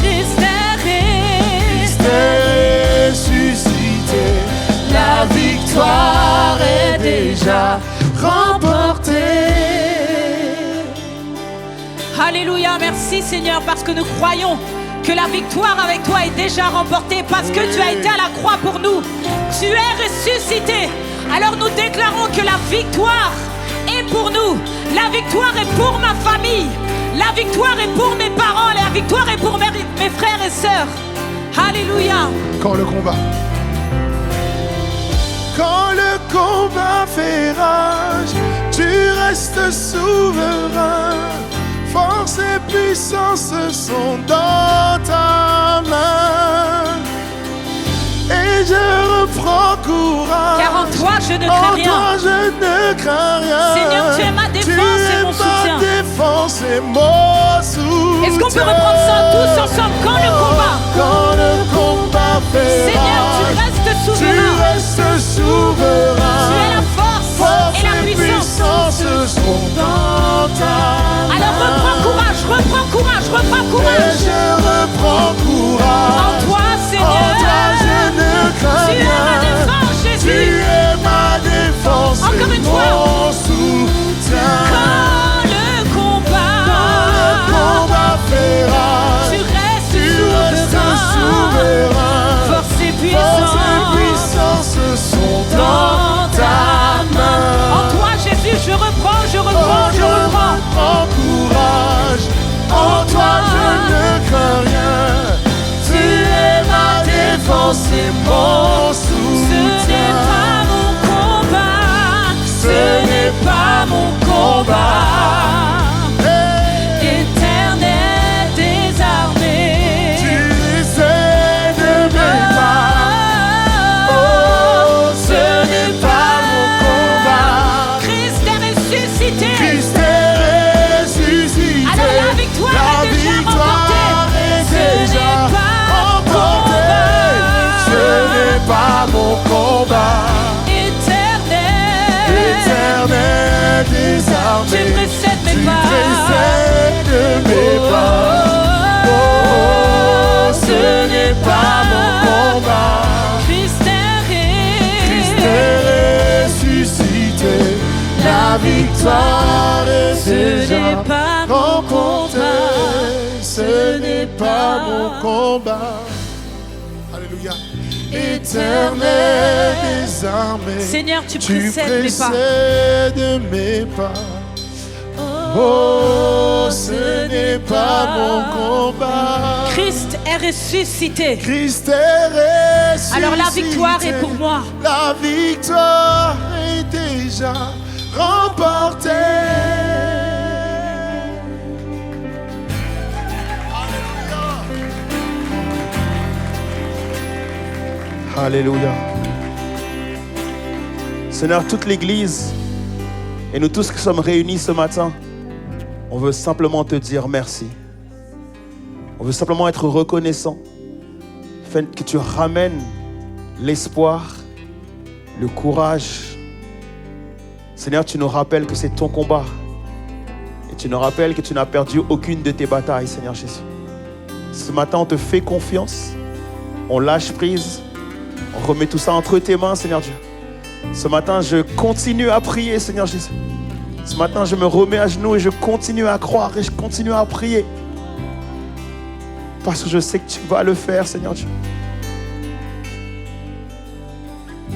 Christ est ressuscité. La victoire est déjà remportée. Alléluia, merci Seigneur, parce que nous croyons que la victoire avec toi est déjà remportée, parce que tu as été à la croix pour nous. Tu es ressuscité. Alors nous déclarons que la victoire est pour nous. La victoire est pour ma famille. La victoire est pour mes parents. La victoire est pour mes frères et sœurs. Alléluia. Quand le combat fait rage, tu restes souverain. Force et puissance sont dans ta main. Et je reprends courage. Car en toi je ne crains rien. En toi je ne crains rien. Seigneur, tu es ma défense et mon soutien. Tu es ma défense et mon soutien. Est-ce qu'on peut reprendre ça tous ensemble? Quand le combat fait Seigneur, rage, tu restes souverain. Tu restes souverain. Tu es la force et la puissance. Sont dans ta main. Alors reprends courage. Et je reprends courage. En toi, Seigneur. En toi, je ne crains Tu es rien. ma défense, Jésus. Tu es ma défense. Encore une fois. Mon soutien. Quand le combat fait rage, tu restes souverain. Force et puissance sont dans ta main. En toi, Jésus, je reprends. Prends courage. En toi, je ne crains rien. Tu es ma défense et mon soutien. Ce n'est pas mon combat. Éternel des armées, Tu essaies de mes pas. Oh, ce n'est pas mon combat. Christ est ressuscité. Christ est ressuscité. Alors la victoire est déjà remportée. Ce n'est pas mon combat. Éternel des armées, Tu précèdes mes pas. Oh, ce n'est pas mon combat. Christ Christ est ressuscité. La victoire est Ce déjà n'est pas mon remportée. combat. Ce n'est pas mon combat. Alléluia. Éternel des armées, Seigneur, tu tu précèdes mes pas. précèdes mes pas. Oh, ce n'est pas mon combat. Christ est ressuscité. Christ est ressuscité. Alors la victoire est pour moi. La victoire est déjà remportée. Alléluia. Seigneur, toute l'Église et nous tous qui sommes réunis ce matin, on veut simplement te dire merci. On veut simplement être reconnaissant afin que tu ramènes l'espoir, le courage. Seigneur, tu nous rappelles que c'est ton combat. Et tu nous rappelles que tu n'as perdu aucune de tes batailles, Seigneur Jésus. Ce matin, on te fait confiance. On lâche prise. On remet tout ça entre tes mains, Seigneur Dieu. Ce matin, je continue à prier, Seigneur Jésus. Ce matin, je me remets à genoux et je continue à croire et je continue à prier. Parce que je sais que tu vas le faire, Seigneur Dieu.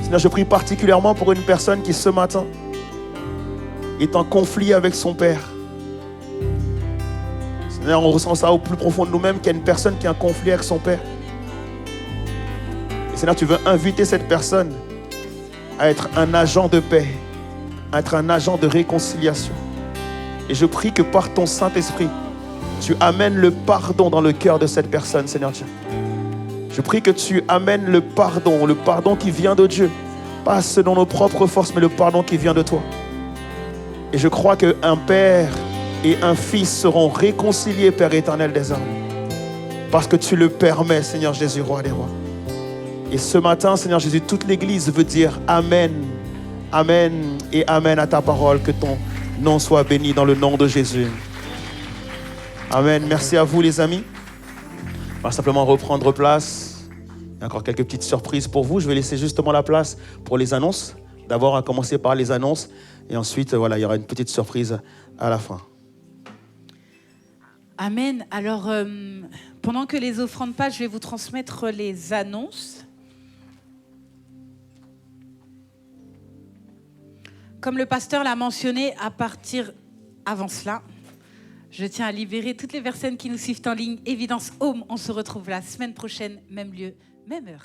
Seigneur, je prie particulièrement pour une personne qui, ce matin, est en conflit avec son père. Seigneur, on ressent ça au plus profond de nous-mêmes, qu'il y a une personne qui a un conflit avec son père. Et Seigneur, tu veux inviter cette personne à être un agent de paix, à être un agent de réconciliation. Et je prie que par ton Saint-Esprit, tu amènes le pardon dans le cœur de cette personne, Seigneur Dieu. Je prie que tu amènes le pardon qui vient de Dieu. Pas selon nos propres forces, mais le pardon qui vient de toi. Et je crois qu'un père et un fils seront réconciliés, Père éternel des armées. Parce que tu le permets, Seigneur Jésus, roi des rois. Et ce matin, Seigneur Jésus, toute l'Église veut dire Amen, Amen et Amen à ta parole. Que ton nom soit béni dans le nom de Jésus. Amen. Merci à vous, les amis. On va simplement reprendre place. Il y a encore quelques petites surprises pour vous. Je vais laisser justement la place pour les annonces. D'abord, on va commencer par les annonces. Et ensuite, voilà, il y aura une petite surprise à la fin. Amen. Alors, pendant que les offrandes passent, je vais vous transmettre les annonces. Comme le pasteur l'a mentionné, à partir avant cela, je tiens à libérer toutes les personnes qui nous suivent en ligne. Évidence Home, on se retrouve la semaine prochaine, même lieu, même heure.